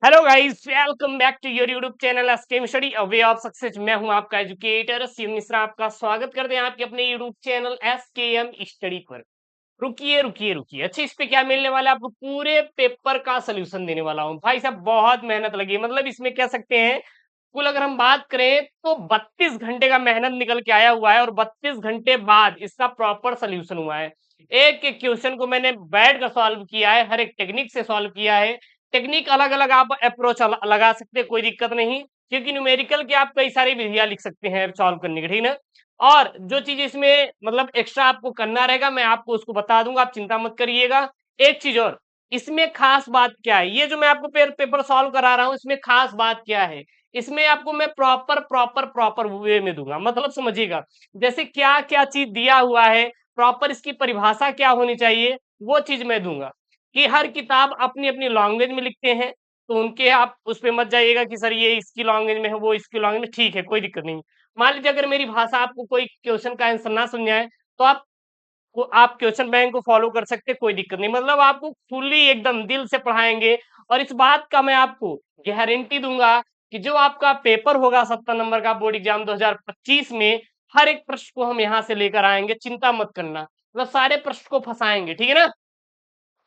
Hello guys, welcome back to your YouTube channel SKM study a way of success. मैं हूं आपका educator Shiv Mishra. आपका स्वागत करते हैं आपके अपने यूट्यूब चैनल एसकेएम स्टडी पर। रुकिए रुकिए रुकिए, अच्छा इस पे क्या मिलने वाला है आपको? पूरे पेपर का सोल्यूशन देने वाला हूं भाई साहब। बहुत मेहनत लगी है, मतलब इसमें कह सकते हैं कुल अगर हम बात करें तो 32 घंटे का मेहनत निकल के आया हुआ है और 32 घंटे बाद इसका प्रॉपर सोल्यूशन हुआ है। एक एक क्वेश्चन को मैंने बैठ कर सॉल्व किया है, हर एक टेक्निक से सॉल्व किया है। टेक्निक अलग अलग आप अप्रोच लगा सकते हैं, कोई दिक्कत नहीं, क्योंकि न्यूमेरिकल के आप कई सारी विधियां लिख सकते हैं सॉल्व करने की, ठीक ना। और जो चीज इसमें मतलब एक्स्ट्रा आपको करना रहेगा मैं आपको उसको बता दूंगा, आप चिंता मत करिएगा। एक चीज और, इसमें खास बात क्या है, ये जो मैं आपको पेपर सॉल्व करा रहा हूं इसमें खास बात क्या है, इसमें आपको मैं प्रॉपर प्रॉपर प्रॉपर वे में दूंगा। मतलब समझिएगा, जैसे क्या क्या चीज दिया हुआ है, प्रॉपर इसकी परिभाषा क्या होनी चाहिए, वो चीज मैं दूंगा। कि हर किताब अपनी अपनी लैंग्वेज में लिखते हैं, तो उनके आप उस पे मत जाइएगा कि सर ये इसकी लैंग्वेज में है वो इसकी लैंग्वेज में, ठीक है कोई दिक्कत नहीं। मान लीजिए अगर मेरी भाषा आपको कोई क्वेश्चन का आंसर ना समझ आए तो आप क्वेश्चन बैंक को फॉलो कर सकते हैं, कोई दिक्कत नहीं। मतलब आपको फुल्ली एकदम दिल से पढ़ाएंगे। और इस बात का मैं आपको गारंटी दूंगा कि जो आपका पेपर होगा 70 नंबर का बोर्ड एग्जाम 2025 में, हर एक प्रश्न को हम यहाँ से लेकर आएंगे, चिंता मत करना। मतलब सारे प्रश्न को फंसाएंगे, ठीक है ना।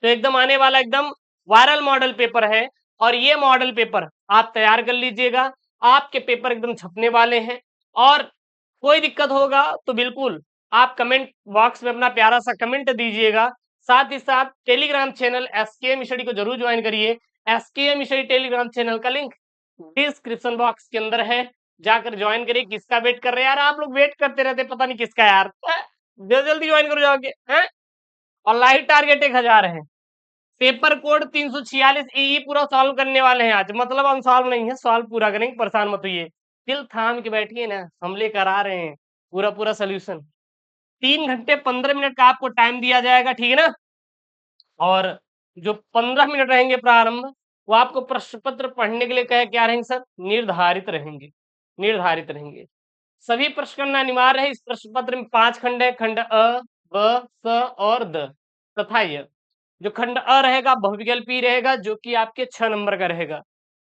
तो एकदम आने वाला एकदम वायरल मॉडल पेपर है। और ये मॉडल पेपर आप तैयार कर लीजिएगा, आपके पेपर एकदम छपने वाले हैं। और कोई दिक्कत होगा तो बिल्कुल आप कमेंट बॉक्स में अपना प्यारा सा कमेंट दीजिएगा। साथ ही साथ टेलीग्राम चैनल एसकेएम स्टडी को जरूर ज्वाइन करिए। एसकेएम स्टडी टेलीग्राम चैनल का लिंक डिस्क्रिप्शन बॉक्स के अंदर है, जाकर ज्वाइन करिए। किसका वेट कर रहे हैं यार आप लोग? वेट करते रहते, पता नहीं किसका यार। जल्दी ज्वाइन करो जाओगे हैं। और लाइव टारगेट 1000 है। पेपर कोड 346 ई पूरा सॉल्व करने वाले हैं आज। मतलब हम सॉल्व नहीं है, सॉल्व पूरा करेंगे, परेशान मत होइए। दिल थाम के बैठिए ना, हम लेकर आ रहे हैं पूरा पूरा सोल्यूशन। 3 घंटे 15 मिनट का आपको टाइम दिया जाएगा, ठीक है ना। और जो 15 मिनट रहेंगे प्रारंभ, वो आपको प्रश्न पत्र पढ़ने के लिए क्या रहेंगे सर? निर्धारित रहेंगे, निर्धारित रहेंगे। सभी प्रश्न करना अनिवार्य है। इस प्रश्न पत्र में 5 खंड है, खंड अ, ब, स और द तथा य। जो खंड अ रहेगा बहुविकल्पी रहेगा, जो कि आपके 6 नंबर का रहेगा।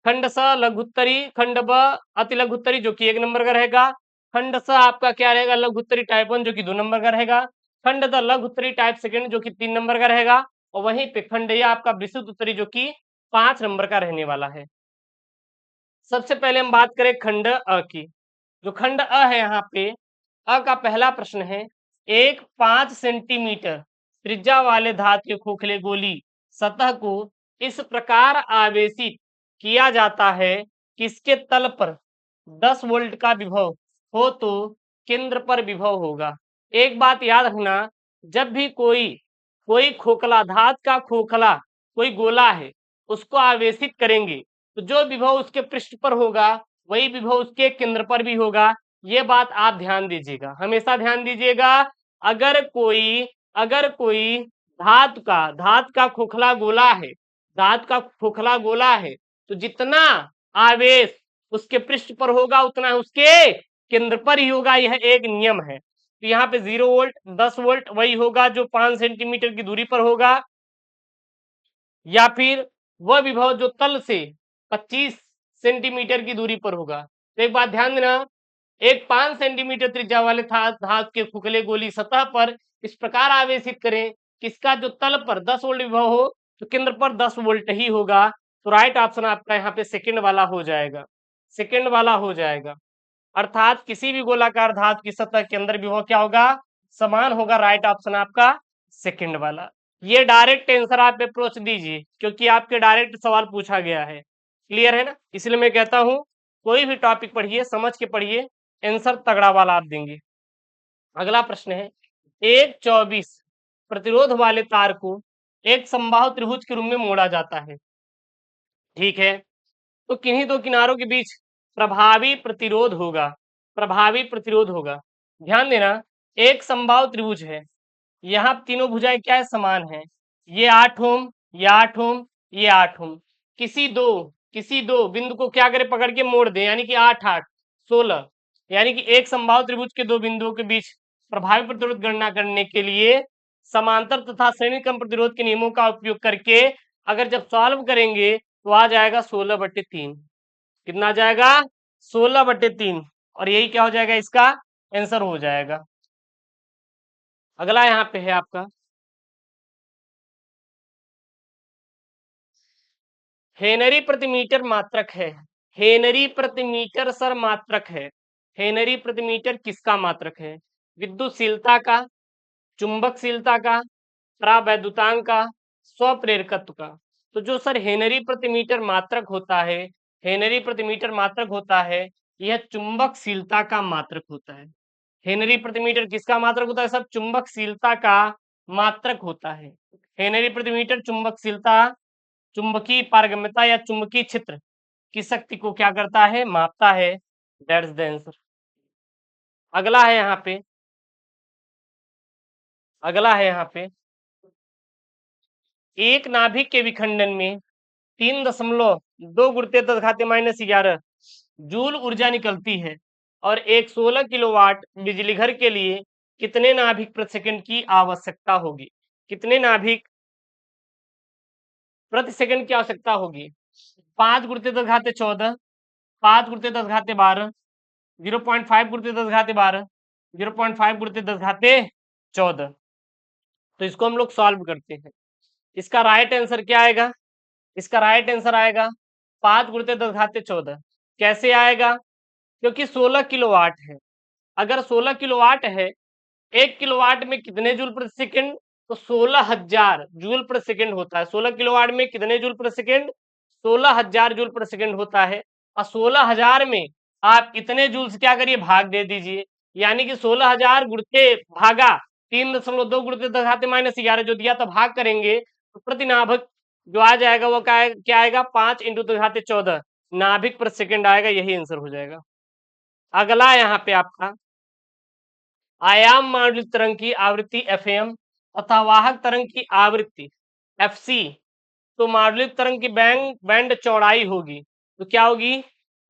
खंड स लघुत्तरी, खंड ब अति लघुत्तरी जो कि 1 नंबर का रहेगा। खंड स आपका क्या रहेगा? लघुत्तरी टाइप 1 जो कि 2 नंबर का रहेगा। खंड द लघुत्तरी टाइप सेकंड जो कि 3 नंबर का रहेगा। और वहीं पे खंड या आपका विशुद्ध उत्तरी जो कि 5 नंबर का रहने वाला है। सबसे पहले हम बात करें खंड अ की। जो खंड अ है यहाँ पे, अ का पहला प्रश्न है, एक 5 सेंटीमीटर त्रिज्या वाले धातु के खोखले गोली सतह को इस प्रकार आवेशित किया जाता है, किसके तल पर 10 वोल्ट का विभव हो तो केंद्र पर विभव होगा। एक बात याद रखना, जब भी कोई कोई खोखला धातु का खोखला कोई गोला है, उसको आवेशित करेंगे तो जो विभव उसके पृष्ठ पर होगा वही विभव उसके केंद्र पर भी होगा। ये बात आप ध्यान दीजिएगा, हमेशा ध्यान दीजिएगा। अगर कोई धातु का खोखला गोला है, धातु का खोखला गोला है, तो जितना आवेश उसके पृष्ठ पर होगा उतना उसके केंद्र पर ही होगा। यह एक नियम है। तो यहाँ पे 0 वोल्ट 10 वोल्ट वही होगा जो 5 सेंटीमीटर की दूरी पर होगा, या फिर वह विभव जो तल से 25 सेंटीमीटर की दूरी पर होगा। तो एक बात ध्यान देना, एक 5 सेंटीमीटर त्रिज्या वाले धातु के खोखले गोली सतह पर इस प्रकार आवेशित करें कि इसका जो तल पर 10 वोल्ट विभव हो तो केंद्र पर 10 वोल्ट ही होगा। तो राइट ऑप्शन आपका यहाँ पे सेकंड वाला हो जाएगा, सेकंड वाला हो जाएगा। अर्थात किसी भी गोलाकार धातु की सतह के अंदर विभव क्या होगा? समान होगा। राइट ऑप्शन आपका सेकंड वाला। ये डायरेक्ट आंसर आप अप्रोच दीजिए, क्योंकि आपके डायरेक्ट सवाल पूछा गया है। क्लियर है ना? इसलिए मैं कहता हूं कोई भी टॉपिक पढ़िए, समझ के पढ़िए, आंसर तगड़ा वाला आप देंगे। अगला प्रश्न है, एक 24 प्रतिरोध वाले तार को एक समबाहु त्रिभुज के रूप में मोड़ा जाता है, ठीक है। तो किन्हीं दो किनारों के बीच प्रभावी प्रतिरोध होगा, प्रभावी प्रतिरोध होगा। ध्यान देना, एक समबाहु त्रिभुज है, यहाँ तीनों भुजाएं क्या है? समान है। ये 8 ओम, ये 8 ओम, ये 8 ओम। किसी दो बिंदु को क्या करे? पकड़ के मोड़ दे, यानी कि 8 8 16। यानी कि एक समबाहु त्रिभुज के दो बिंदुओं के बीच प्रभावी प्रतिरोध गणना करने के लिए समांतर तथा श्रेणी क्रम प्रतिरोध के नियमों का उपयोग करके अगर जब सॉल्व करेंगे तो आ जाएगा 16/3। कितना आ जाएगा? 16/3। और यही क्या हो जाएगा? इसका आंसर हो जाएगा। अगला यहाँ पे है आपका हेनरी प्रति मीटर मात्रक है। हेनरी प्रति मीटर सर मात्रक है। हेनरी प्रति मीटर किसका मात्रक है? विद्युतशीलता का, चुंबकशीलता का, परावैद्युतांक का, स्वप्रेरकत्व का। तो जो सर हेनरी प्रति मीटर मात्रक होता है, हेनरी प्रति मीटर मात्रक होता है, यह चुंबकशीलता का मात्रक होता है। हेनरी प्रति मीटर किसका मात्रक होता है? सब चुंबकशीलता का मात्रक होता है। हेनरी प्रति मीटर चुंबकशीलता, चुंबकीय पारगम्यता या चुंबकीय क्षेत्र की शक्ति को क्या करता है? मापता है। That's the answer. अगला है यहाँ पे, अगला है यहाँ पे एक नाभिक के विखंडन में 3.2 गुरुत्वीय तत्घाते -11 जूल ऊर्जा निकलती है और एक 16 किलोवाट बिजली घर के लिए कितने नाभिक प्रति सेकंड की आवश्यकता होगी? कितने नाभिक प्रति सेकंड की आवश्यकता होगी? 5 गुरुत्वीय तत्घाते 14, 5 गुरुत्वीय तत्घाते 12, 0.5 गुरुत्वीय तत्घाते 12, 0.5 गुरुत्वीय तत्घाते 14। तो इसको हम लोग सॉल्व करते हैं। इसका राइट आंसर क्या आएगा? इसका राइट आंसर आएगा 5 गुरुत्वीय तत्घाते 14। कैसे आएगा? क्योंकि 16 किलोवाट है। अगर 16 किलोवाट है, 1 किलोवाट में कितने जूल प्रति सेकंड? तो 16,000 जूल प्रति सेकंड होता है। 16 किलोवाट में कितने जूल प्रति सेकंड? 16,000 जूल प्रति सेकंड होता है। और 16,000 में आप इतने जूल से क्या करिए? भाग दे दीजिए। यानी कि 16,000 गुणित भागा 3.2 गुणित 10⁻11 जो दिया था भाग करेंगे तो प्रति नाभिक जो आ जाएगा वो क्या आएगा? 5 × 10⁻14 नाभिक प्रति सेकंड आएगा। यही आंसर हो जाएगा। अगला यहाँ पे आपका आयाम मांडलिक तरंग की आवृत्ति एफएम तथा वाहक तरंग की आवृत्ति एफसी। तो मांडलिक तरंग की बैंड चौड़ाई होगी तो क्या होगी?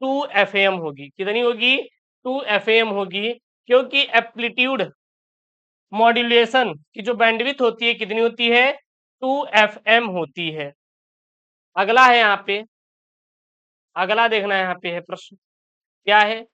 2 FM होगी। कितनी होगी? 2 FM होगी। क्योंकि एप्लीट्यूड मॉड्यूलेशन की जो बैंडविड्थ होती है कितनी होती है? 2 FM होती है। अगला है यहाँ पे, अगला देखना यहाँ पे है प्रश्न क्या है?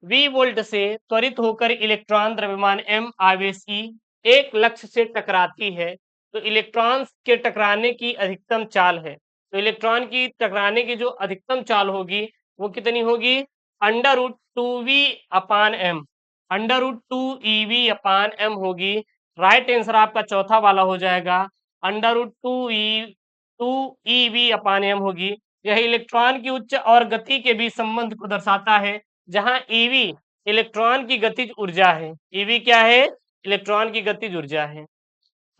V वोल्ट से त्वरित होकर इलेक्ट्रॉन द्रव्यमान m आवेश E एक लक्ष्य से टकराती है तो इलेक्ट्रॉन के टकराने की अधिकतम चाल है। तो इलेक्ट्रॉन की टकराने की जो अधिकतम चाल होगी वो कितनी होगी? √2V/m, √2EV/m होगी। राइट आंसर आपका चौथा वाला हो जाएगा। √2EV/m होगी। यह इलेक्ट्रॉन की उच्च और गति के बीच संबंध को दर्शाता है, जहां ईवी इलेक्ट्रॉन की गतिज ऊर्जा है। ईवी क्या है? इलेक्ट्रॉन की गतिज ऊर्जा है।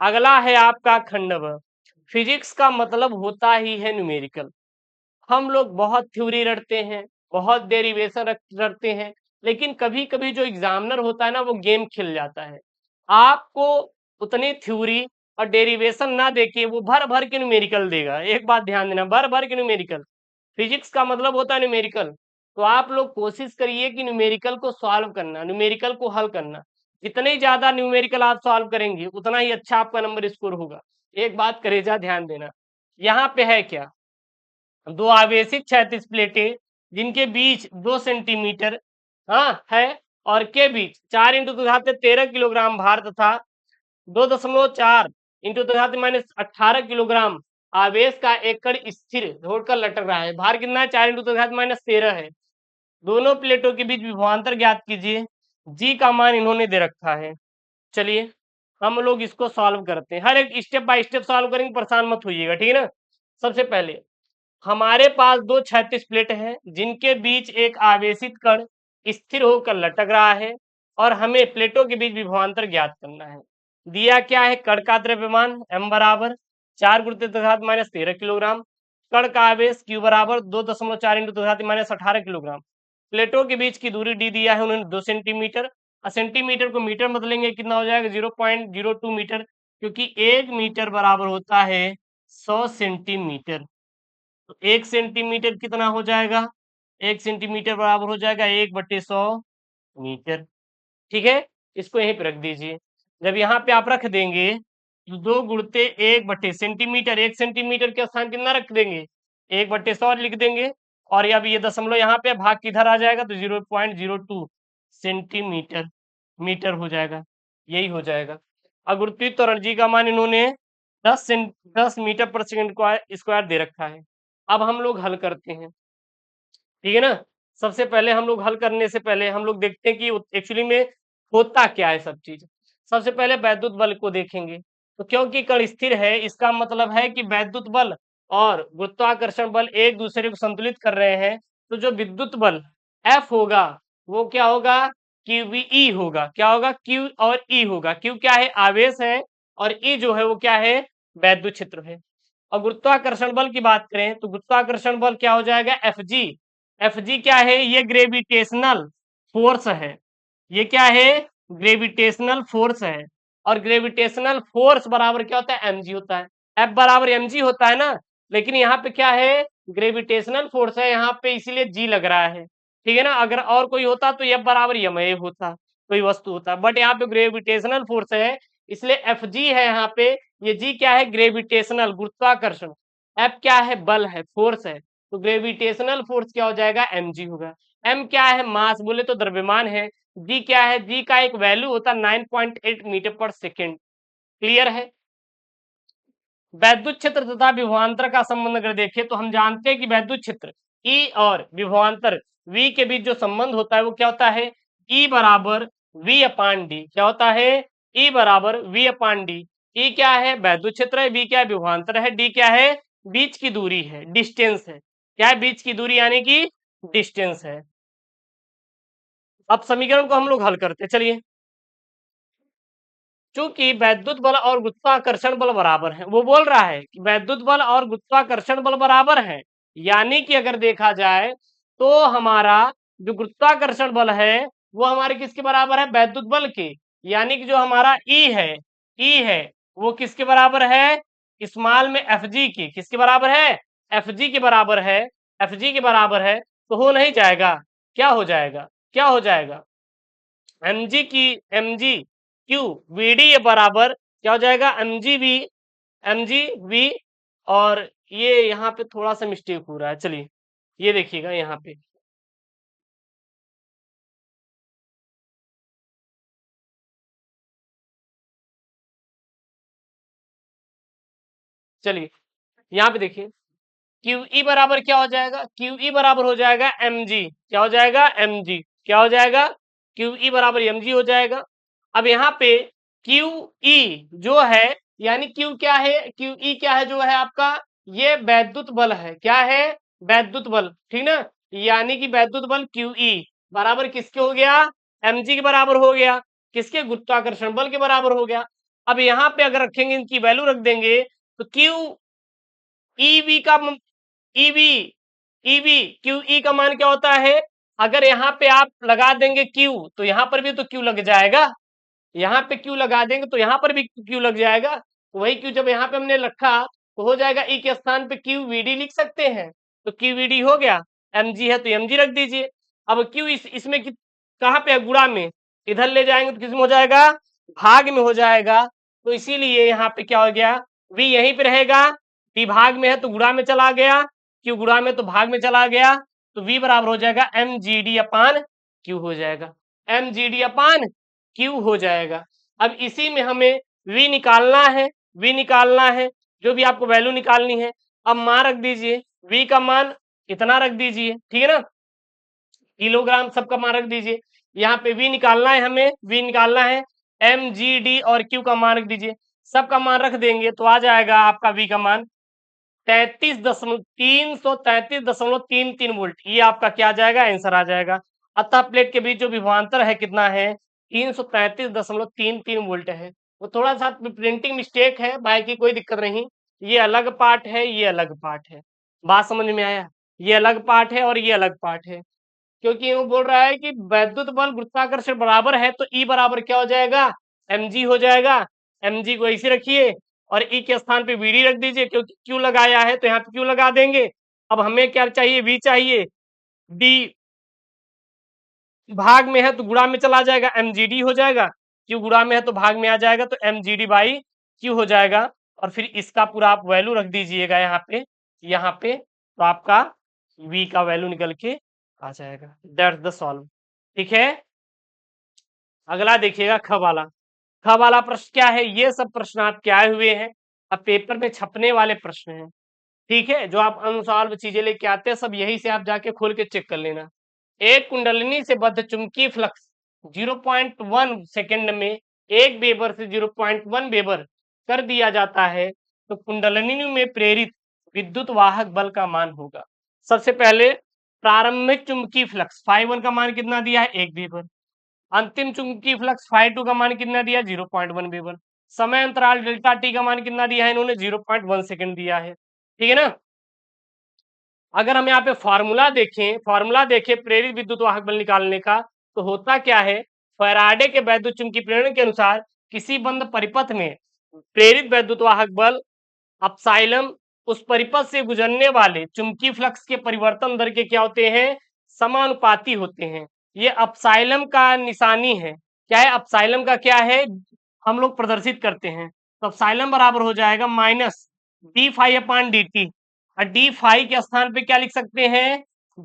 अगला है आपका खंड ब। फिजिक्स का मतलब होता ही है न्यूमेरिकल। हम लोग बहुत थ्योरी रटते हैं, बहुत डेरिवेशन रटते हैं, लेकिन कभी कभी जो एग्जामिनर होता है ना वो गेम खेल जाता है। आपको उतनी थ्योरी और डेरिवेशन ना देके वो भर भर के न्यूमेरिकल देगा। एक बात ध्यान देना, भर भर के न्यूमेरिकल। फिजिक्स का मतलब होता है न्यूमेरिकल। तो आप लोग कोशिश करिए कि न्यूमेरिकल को सॉल्व करना, न्यूमेरिकल को हल करना। जितने ज्यादा न्यूमेरिकल आप सॉल्व करेंगे उतना ही अच्छा आपका नंबर स्कोर होगा। एक बात करेजा ध्यान देना, यहाँ पे है क्या? दो आवेशित क्षैतिज प्लेटें जिनके बीच 2 सेंटीमीटर है और के बीच 4 × 10⁻13 किलोग्राम भार तथा 2.4 × 10⁻18 किलोग्राम आवेश का एक कण स्थिर छोड़कर लटक रहा है। भार कितना है? 4 × 10⁻13 है। दोनों प्लेटों के बीच विभवांतर ज्ञात कीजिए। जी का मान इन्होंने दे रखा है। चलिए हम लोग इसको सॉल्व करते हैं। हर एक स्टेप बाय स्टेप सॉल्व करेंगे, परेशान मत होइएगा, ठीक है ना। सबसे पहले हमारे पास 2 क्षैतिज प्लेट हैं जिनके बीच एक आवेशित कण स्थिर होकर लटक रहा है और हमें प्लेटों के बीच विभवांतर ज्ञात करना है। दिया क्या है? कण का द्रव्यमान m बराबर 4 × 10⁻13 किलोग्राम, कण का आवेश q बराबर 2.4 × 10⁻18 किलोग्राम, प्लेटों के बीच की दूरी d दिया है उन्होंने 2 सेंटीमीटर। सेंटीमीटर को मीटर बदलेंगे कितना हो जाएगा? 0.02 मीटर, क्योंकि 1 मीटर बराबर होता है 100 सेंटीमीटर। तो 1 सेंटीमीटर कितना हो जाएगा? 1 सेंटीमीटर बराबर हो जाएगा 1/100 मीटर। ठीक है, इसको यहीं पे रख दीजिए। जब यहाँ पे आप रख देंगे तो 2 गुणते 1/, सेंटीमीटर 1 सेंटीमीटर के स्थान कितना रख देंगे? 1/100 और लिख देंगे, और अब ये दशमलव यहाँ पे भाग किधर आ जाएगा तो 0.02 सेंटीमीटर मीटर हो जाएगा, यही हो जाएगा। और गुरुत्वीय त्वरण जी का मान इन्होंने 10 मीटर पर सेकंड स्क्वायर दे रखा है। अब हम लोग हल करते हैं, ठीक है ना। सबसे पहले हम लोग हल करने से पहले हम लोग देखते हैं कि एक्चुअली में होता क्या है सब चीज। सबसे पहले वैद्युत बल को देखेंगे, तो क्योंकि कण स्थिर है इसका मतलब है कि वैद्युत बल और गुरुत्वाकर्षण बल एक दूसरे को संतुलित कर रहे हैं, तो जो विद्युत बल F होगा वो क्या होगा, QVE होगा। क्या होगा, Q और E होगा। Q क्या है, आवेश है, और E जो है वो क्या है, वैद्युत क्षेत्र है। और गुरुत्वाकर्षण बल की बात करें तो गुरुत्वाकर्षण बल क्या हो जाएगा, FG। FG क्या है, ये ग्रेविटेशनल फोर्स है। ये क्या है, ग्रेविटेशनल फोर्स है। और ग्रेविटेशनल फोर्स बराबर क्या होता है, mg होता है। F बराबर mg होता है ना, लेकिन यहाँ पे क्या है, ग्रेविटेशनल फोर्स है यहाँ पे, इसीलिए g लग रहा है, ठीक है ना। अगर और कोई होता तो F बराबर ma होता, कोई वस्तु होता, बट यहाँ पे ग्रेविटेशनल फोर्स है, इसलिए Fg है यहाँ पे। ये g क्या है, ग्रेविटेशनल गुरुत्वाकर्षण। F क्या है, बल है, फोर्स है, तो ग्रेविटेशनल फोर्स क्या हो जाएगा, mg होगा। m क्या है, मास बोले तो द्रव्यमान है। g क्या है, g का एक वैल्यू होता है 9.8 मीटर पर सेकेंड। क्लियर है। वैद्युत क्षेत्र तथा विभवांतर का संबंध अगर देखें तो हम जानते हैं कि वैद्युत क्षेत्र E और विभवांतर V के बीच जो संबंध होता है वो क्या होता है, E बराबर V/d। क्या होता है, E बराबर V/d। E क्या है, वैद्युत क्षेत्र है, V क्या है, विभवांतर है, D क्या है, बीच की दूरी है, डिस्टेंस है। क्या है, बीच की दूरी यानी कि डिस्टेंस है। अब समीकरण को हम लोग हल करते हैं, चलिए। चूंकि वैद्युत बल और गुरुत्वाकर्षण बल बराबर है, वो बोल रहा है कि वैद्युत बल और गुरुत्वाकर्षण बल बराबर है, यानी कि अगर देखा जाए तो हमारा जो गुरुत्वाकर्षण बल है वो हमारे किसके बराबर है, वैद्युत बल के। यानी कि जो हमारा ई है वो किसके बराबर है, स्मॉल में Fg की, किसके बराबर है, Fg के बराबर है। Fg के बराबर है तो हो नहीं जाएगा, क्या हो जाएगा, क्या हो जाएगा, mg क्यू वीडी ये बराबर क्या हो जाएगा, mg v। और ये यहाँ पे थोड़ा सा मिस्टेक हो रहा है, चलिए ये देखिएगा यहाँ पे, चलिए यहाँ पे देखिए, क्यू ई बराबर क्या हो जाएगा, क्यू ई बराबर हो जाएगा mg। क्या हो जाएगा, mg। क्या हो जाएगा, क्यू ई बराबर mg हो जाएगा। अब यहाँ पे क्यू ई जो है, यानी क्यू क्या है, क्यू ई क्या है, जो है आपका ये वैद्युत बल है। क्या है, वैद्युत बल, ठीक ना। यानी कि वैद्युत बल क्यू ई बराबर किसके हो गया, mg के बराबर हो गया, किसके, गुरुत्वाकर्षण बल के बराबर हो गया। अब यहाँ पे अगर रखेंगे, इनकी वैल्यू रख देंगे तो क्यू ईवी का ईवी ईवी क्यू ई का मान क्या होता है, अगर यहाँ पे आप लगा देंगे क्यू तो यहाँ पर भी तो क्यू लग जाएगा, यहाँ पे क्यू लगा देंगे तो यहाँ पर भी क्यू लग जाएगा। तो वही क्यू जब यहाँ पे हमने रखा तो हो जाएगा, ई के स्थान पे क्यू वीडी लिख सकते हैं, तो क्यू वीडी हो गया। mg है तो mg रख दीजिए। अब क्यू इसमें कहाँ पे है, गुणा में, इधर ले जाएंगे तो किसमें हो जाएगा, भाग में हो जाएगा। तो इसीलिए यहाँ पे क्या हो गया, v यहीं पे रहेगा, t भाग में है तो गुणा में चला गया, q गुणा में तो भाग में चला गया, तो v बराबर हो जाएगा mgd/q हो जाएगा, mgd/q हो जाएगा। अब इसी में हमें v निकालना है, v निकालना है, जो भी आपको वैल्यू निकालनी है। अब मान रख दीजिए, v का मान इतना रख दीजिए, ठीक है ना, किलोग्राम सबका मान रख दीजिए। यहाँ पे v निकालना है, हमें v निकालना है, mgd और q का मान रख दीजिए। सबका मान रख देंगे तो आ जाएगा आपका v का मान 333.33 वोल्ट। ये आपका क्या आ जाएगा, आंसर आ जाएगा। अतः प्लेट के बीच जो विभवांतर है कितना है, 333.33 वोल्ट है। वो थोड़ा सा प्रिंटिंग मिस्टेक है, बाकी कोई दिक्कत नहीं। ये अलग पार्ट है, ये अलग पार्ट है, बात समझ में आया, ये अलग पार्ट है और ये अलग पार्ट है। क्योंकि वो बोल रहा है कि वैद्युत बल गुरुत्वाकर्षण बराबर है तो ई बराबर क्या हो जाएगा, mg हो जाएगा। mg को ऐसे रखिए और ई के स्थान पे vd रख दीजिए, क्योंकि क्यू लगाया है तो यहाँ पे क्यू लगा देंगे। अब हमें क्या चाहिए, v चाहिए, d भाग में है तो गुणा में चला जाएगा, mgd हो जाएगा। क्यू गुणा में है तो भाग में आ जाएगा, तो mgd/q हो जाएगा। और फिर इसका पूरा आप वैल्यू रख दीजिएगा यहाँ पे, यहाँ पे तो आपका V का वैल्यू निकल के आ जाएगा। That's the solve. ठीक है, अगला देखिएगा ख वाला। ख वाला प्रश्न क्या है, ये सब प्रश्न आपके आए हुए हैं, अब पेपर में छपने वाले प्रश्न हैं। ठीक है, जो आप अनसॉल्व चीजें लेके आते हैं सब यही से आप जाके खोल के चेक कर लेना। एक कुंडलिनी से बद्ध चुंबकीय फ्लक्स 0.1 सेकंड में 1 वेबर से 0.1 वेबर कर दिया जाता है, तो कुंडलिनी में प्रेरित विद्युत वाहक बल का मान होगा। सबसे पहले प्रारंभिक चुंबकीय फ्लक्स φ1 का मान कितना दिया है, 1 वेबर। अंतिम चुंबकीय फ्लक्स φ2 का मान कितना दिया, 0.1 वेबर। समय अंतराल डेल्टा टी का मान कितना दिया है इन्होंने, 0.1 सेकंड दिया है। ठीक है ना। अगर हम यहाँ पे फॉर्मूला देखें प्रेरित विद्युत वाहक बल निकालने का, तो होता क्या है, फैराडे के वैद्युत चुंबकीय प्रेरण के अनुसार किसी बंद परिपथ में प्रेरित विद्युत वाहक बल अपसाइलम उस परिपथ से गुजरने वाले चुंबकीय फ्लक्स के परिवर्तन दर के क्या होते हैं, समानुपाती होते हैं। ये अपसाइलम का निशानी है। क्या है अपसाइलम का, क्या है, हम लोग प्रदर्शित करते हैं। तो अपसाइलम बराबर हो जाएगा माइनस डी फाई अपान डी टी, और डी फाई के स्थान पे क्या लिख सकते हैं,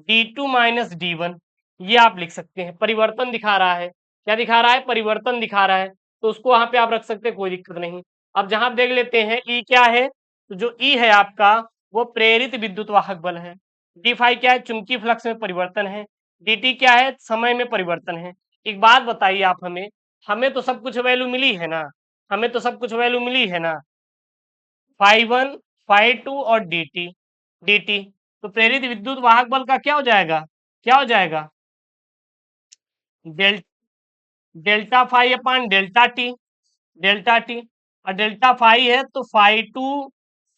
D2 माइनस D1। ये आप लिख सकते हैं, परिवर्तन दिखा रहा है। क्या दिखा रहा है, परिवर्तन दिखा रहा है, तो उसको वहां पे आप रख सकते हैं, कोई दिक्कत नहीं। अब जहां देख लेते हैं ई क्या है, तो जो ई है आपका वो प्रेरित विद्युत वाहक बल है। डी फाई क्या है, चुंबकीय फ्लक्स में परिवर्तन है। dt क्या है, समय में परिवर्तन है। एक बात बताइए आप हमें, हमें तो सब कुछ वैल्यू मिली है ना, हमें तो सब कुछ वैल्यू मिली है ना, φ1 φ2 और dt। तो प्रेरित विद्युत वाहक बल का क्या हो जाएगा, क्या हो जाएगा, डेल delta phi upon delta T और डेल्टा फाई है तो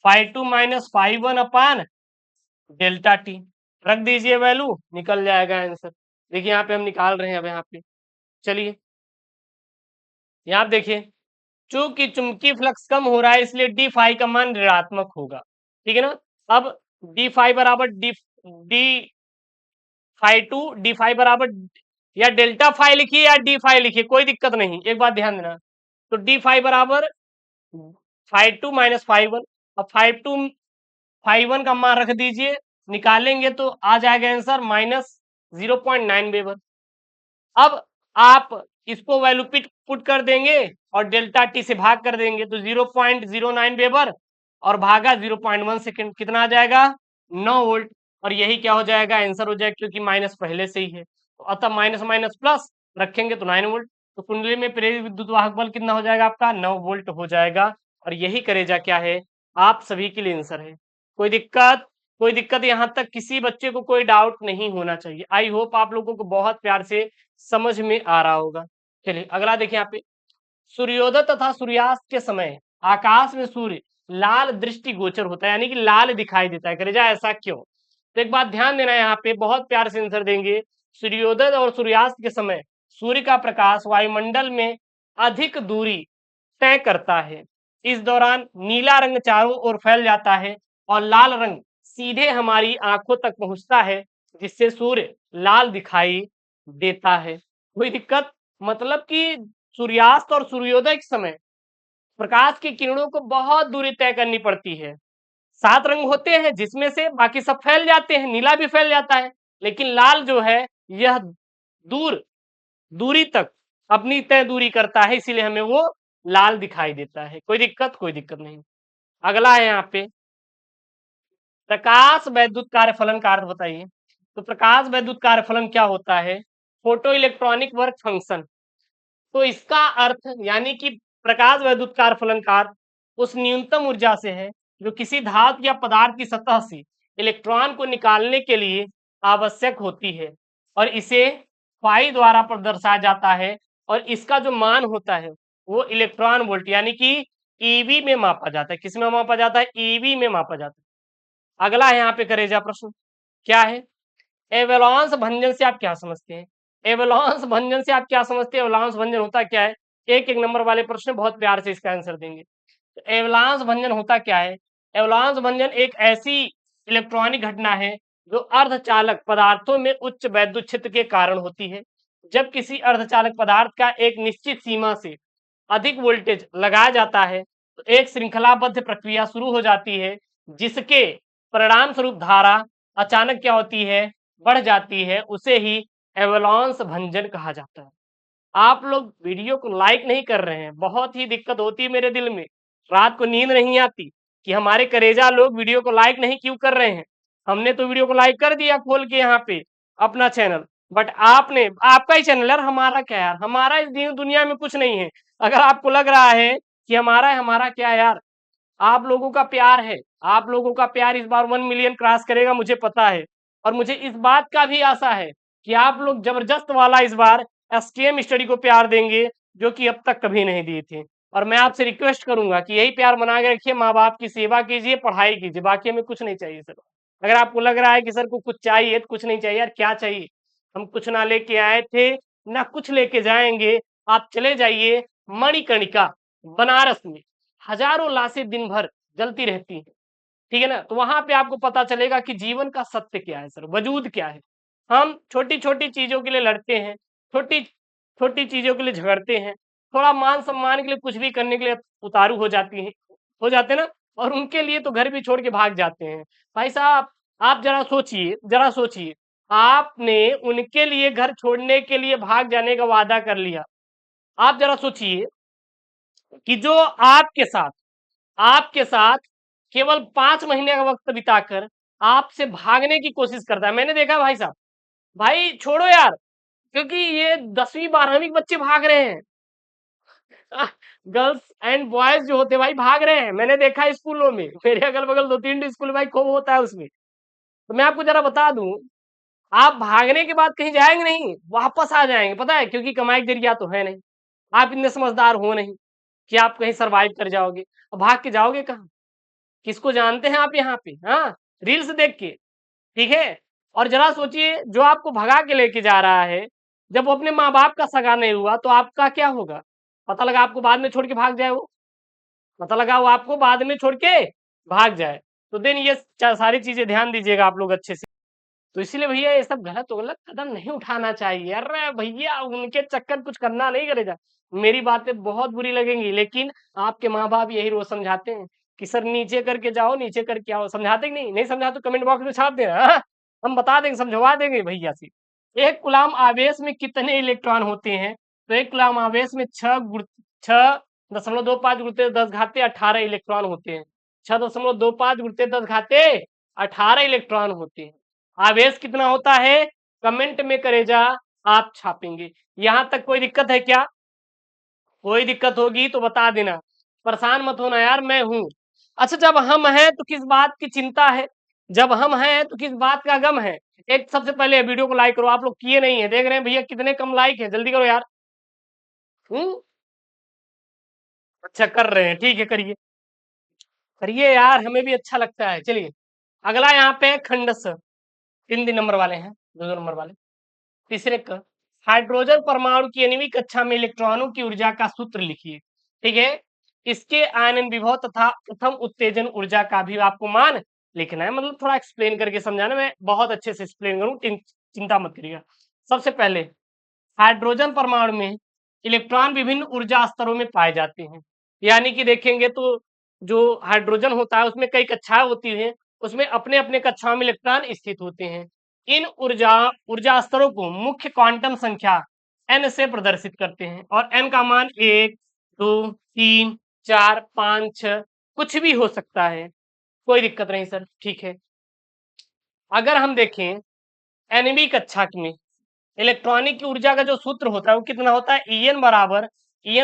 φ2 माइनस φ1 अपान डेल्टा टी। रख दीजिए वैल्यू, निकल जाएगा आंसर। देखिए यहाँ पे हम निकाल रहे हैं। अब यहाँ पे चलिए, यहाँ देखिए, चूंकि चुंबकीय फ्लक्स कम हो रहा है इसलिए डी फाई का मान ऋणात्मक होगा। ठीक है ना। अब डी फाई बराबर डी डी फाई बराबर, या डेल्टा फाई लिखिए या डी फाई लिखिए, कोई दिक्कत नहीं, एक बात ध्यान देना। तो डी फाई बराबर φ2 माइनस φ1। अब φ1 का मान रख दीजिए, निकालेंगे तो आ जाएगा आंसर माइनस 0.9 वेबर। अब आप इसको वैल्यू पुट कर देंगे और डेल्टा टी से भाग कर देंगे, तो 0.09 वेबर और भागा 0.1 सेकेंड, कितना आ जाएगा, 9 वोल्ट। और यही क्या हो जाएगा, आंसर हो जाएगा, क्योंकि माइनस पहले से ही है। तो अतः माइनस माइनस प्लस रखेंगे तो 9 वोल्ट। तो कुंडली में प्रेरित विद्युत वाहक बल कितना हो जाएगा आपका, 9 वोल्ट हो जाएगा। और यही करेजा क्या है, आप सभी के लिए आंसर है। कोई दिक्कत, कोई दिक्कत, यहाँ तक किसी बच्चे को कोई डाउट नहीं होना चाहिए। आई होप आप लोगों को बहुत प्यार से समझ में आ रहा होगा। चलिए अगला देखिए यहाँ पे, सूर्योदय तथा सूर्यास्त के समय आकाश में सूर्य लाल दृष्टि गोचर होता है, यानी कि लाल दिखाई देता है। करेजा ऐसा क्यों, तो एक बात ध्यान देना, यहाँ पे बहुत प्यार से आंसर देंगे। सूर्योदय और सूर्यास्त के समय सूर्य का प्रकाश वायुमंडल में अधिक दूरी तय करता है। इस दौरान नीला रंग चारों ओर फैल जाता है और लाल रंग सीधे हमारी आंखों तक पहुंचता है, जिससे सूर्य लाल दिखाई देता है। कोई दिक्कत, मतलब कि सूर्यास्त और सूर्योदय के समय प्रकाश की किरणों को बहुत दूरी तय करनी पड़ती है। 7 रंग होते हैं जिसमें से बाकी सब फैल जाते हैं, नीला भी फैल जाता है, लेकिन लाल जो है यह दूरी तक अपनी तय दूरी करता है, इसीलिए हमें वो लाल दिखाई देता है। कोई दिक्कत, कोई दिक्कत नहीं। अगला है यहाँ पे, प्रकाश वैद्युत कार्यफलन का अर्थ बताइए। तो प्रकाश वैद्युत कार्यफलन क्या होता है, फोटो इलेक्ट्रॉनिक वर्क फंक्शन। तो इसका अर्थ यानी कि प्रकाश वैद्युत कार्यफलन का अर्थ उस न्यूनतम ऊर्जा से है जो किसी धातु या पदार्थ की सतह से इलेक्ट्रॉन को निकालने के लिए आवश्यक होती है, और इसे फाई द्वारा दर्शाया जाता है। और इसका जो मान होता है वो इलेक्ट्रॉन वोल्ट यानी कि ईवी में मापा जाता है। किस में मापा जाता है, ईवी में मापा जाता है। अगला है यहाँ पे करेजा प्रश्न, क्या है, एवलांस भंजन से आप क्या समझते हैं। एवलांस भंजन से आप क्या समझते हैं, एवलांस भंजन होता क्या है, एक एक नंबर वाले प्रश्न बहुत प्यार से इसका आंसर देंगे। तो एवलांस भंजन होता क्या है, एवलांस भंजन एक ऐसी इलेक्ट्रॉनिक घटना है जो अर्धचालक पदार्थों में उच्च वैद्युत क्षेत्र के कारण होती है। जब किसी अर्धचालक पदार्थ का एक निश्चित सीमा से अधिक वोल्टेज लगाया जाता है तो एक श्रृंखलाबद्ध प्रक्रिया शुरू हो जाती है, जिसके परिणाम स्वरूप धारा अचानक क्या होती है, बढ़ जाती है, उसे ही एवलांस भंजन कहा जाता है। आप लोग वीडियो को लाइक नहीं कर रहे हैं, बहुत ही दिक्कत होती है मेरे दिल में, रात को नींद नहीं आती कि हमारे करेजा लोग वीडियो को लाइक नहीं क्यों कर रहे हैं। हमने तो वीडियो को लाइक कर दिया खोल के यहाँ पे अपना चैनल, बट आपने, आपका ही चैनल यार, हमारा क्या यार, हमारा इस दुनिया में कुछ नहीं है। अगर आपको लग रहा है कि हमारा है, हमारा क्या यार, आप लोगों का प्यार है, आप लोगों का प्यार इस बार 1 मिलियन क्रॉस करेगा मुझे पता है। और मुझे इस बात का भी आशा है कि आप लोग जबरदस्त वाला इस बार एसकेएम स्टडी को प्यार देंगे, जो कि अब तक कभी नहीं दिए थे। और मैं आपसे रिक्वेस्ट करूंगा कि यही प्यार बना के रखिए, माँ बाप की सेवा कीजिए, पढ़ाई कीजिए, बाकी हमें कुछ नहीं चाहिए सर। अगर आपको लग रहा है कि सर को कुछ चाहिए, तो कुछ नहीं चाहिए यार, क्या चाहिए, हम कुछ ना लेके आए थे, ना कुछ लेके जाएंगे। आप चले जाइए मणिकर्णिका बनारस में, हजारों लाशें दिन भर जलती रहती हैं, ठीक है ना, तो वहां पे आपको पता चलेगा कि जीवन का सत्य क्या है सर, वजूद क्या है। हम छोटी छोटी चीजों के लिए लड़ते हैं, छोटी छोटी चीजों के लिए झगड़ते हैं, थोड़ा मान सम्मान के लिए कुछ भी करने के लिए उतारू हो जाती हैं, हो जाते हैं ना, और उनके लिए तो घर भी छोड़ के भाग जाते हैं। भाई साहब, आप जरा सोचिए, जरा सोचिए, आपने उनके लिए घर छोड़ने के लिए भाग जाने का वादा कर लिया। आप जरा सोचिए कि जो आपके साथ केवल 5 महीने का वक्त बिताकर आपसे भागने की कोशिश करता है, मैंने देखा भाई साहब, भाई छोड़ो यार, क्योंकि ये 10वीं 12वीं के बच्चे भाग रहे हैं, गर्ल्स एंड बॉयज जो होते हैं भाई भाग रहे हैं, मैंने देखा है स्कूलों में, मेरे अगल बगल 2-3 स्कूल भाई खूब होता है उसमें। तो मैं आपको जरा बता दूं, आप भागने के बाद कहीं जाएंगे नहीं, वापस आ जाएंगे, पता है, क्योंकि कमाई का जरिया तो है नहीं, आप इतने समझदार हो नहीं कि आप कहीं सरवाइव कर जाओगे। अब भाग के जाओगे कहाँ, किसको जानते हैं आप यहाँ पे, हाँ, रील्स देख के, ठीक है। और जरा सोचिए, जो आपको भगा के लेके जा रहा है, जब वो अपने माँ बाप का सगा नहीं हुआ तो आपका क्या होगा। पता लगा आपको बाद में छोड़ के भाग जाए वो, पता लगा वो आपको बाद में छोड़ के भाग जाए, तो देन ये सारी चीजें ध्यान दीजिएगा आप लोग अच्छे से। तो इसीलिए भैया ये सब गलत गलत कदम नहीं उठाना चाहिए। अरे भैया, उनके चक्कर कुछ करना नहीं करेगा। मेरी बातें बहुत बुरी लगेंगी, लेकिन आपके माँ बाप यही रोज समझाते हैं कि सर नीचे करके जाओ, नीचे करके आओ। समझाते कि नहीं, नहीं समझा तो कमेंट बॉक्स में छाप देना, हाँ? हम बता देंगे, समझवा देंगे भैया से। एक कूलाम आवेश में कितने इलेक्ट्रॉन होते हैं, तो एक कूलाम आवेश में 6.25 गुणित 10 घाते 18 इलेक्ट्रॉन होते हैं। 6.25 गुणित 10 घाते 18 इलेक्ट्रॉन होते हैं। आवेश कितना होता है, कमेंट में करेजा आप छापेंगे। यहां तक कोई दिक्कत है क्या, कोई दिक्कत होगी तो बता देना, परेशान मत होना यार, मैं हूं। अच्छा, जब हम हैं तो किस बात की चिंता है, जब हम हैं तो किस बात का गम है। एक सबसे पहले वीडियो को लाइक करो, आप लोग किए नहीं है, देख रहे हैं भैया कितने कम लाइक है, जल्दी करो यार। हम्म, अच्छा कर रहे हैं, ठीक है, करिए करिए यार, हमें भी अच्छा लगता है। चलिए अगला यहाँ पे खंडस, 3 नंबर वाले हैं, 2 नंबर वाले। तीसरे क, हाइड्रोजन परमाणु की आणविक कक्षा में इलेक्ट्रॉनों की ऊर्जा का सूत्र लिखिए, ठीक है। इसके आयनन विभव तथा प्रथम उत्तेजन ऊर्जा का भी आपको मान लिखना है, मतलब थोड़ा एक्सप्लेन करके समझाना, मैं बहुत अच्छे से एक्सप्लेन करूँ, चिंता मत करिएगा। सबसे पहले, हाइड्रोजन परमाणु में इलेक्ट्रॉन विभिन्न ऊर्जा स्तरों में पाए जाते हैं, यानी कि देखेंगे तो जो हाइड्रोजन होता है उसमें कई कक्षाएं होती हैं, उसमें अपने अपने कक्षाओं में इलेक्ट्रॉन स्थित होते हैं। इन ऊर्जा ऊर्जा स्तरों को मुख्य क्वांटम संख्या n से प्रदर्शित करते हैं, और n का मान 1, 2, 3, 4, 5, 6 कुछ भी हो सकता है, कोई दिक्कत नहीं सर, ठीक है। अगर हम देखें nवीं कक्षा में इलेक्ट्रॉनिक की ऊर्जा का जो सूत्र होता है वो कितना होता है, En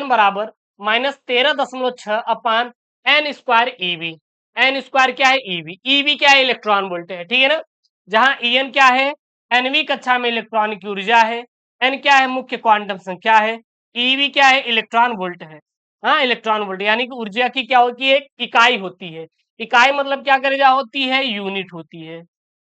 बराबर -13.6 अपान n² eV। n² क्या है, eV क्या है, इलेक्ट्रॉन वोल्ट है, ठीक है ना। जहां En क्या है, nवीं कक्षा में इलेक्ट्रॉनिक की ऊर्जा है, n क्या है, मुख्य क्वांटम संख्या है, eV क्या है, इलेक्ट्रॉन वोल्ट है। हाँ, इलेक्ट्रॉन वोल्ट यानी कि ऊर्जा की क्या होती है, इकाई होती है। इकाई मतलब क्या करेगा, होती है यूनिट, होती है,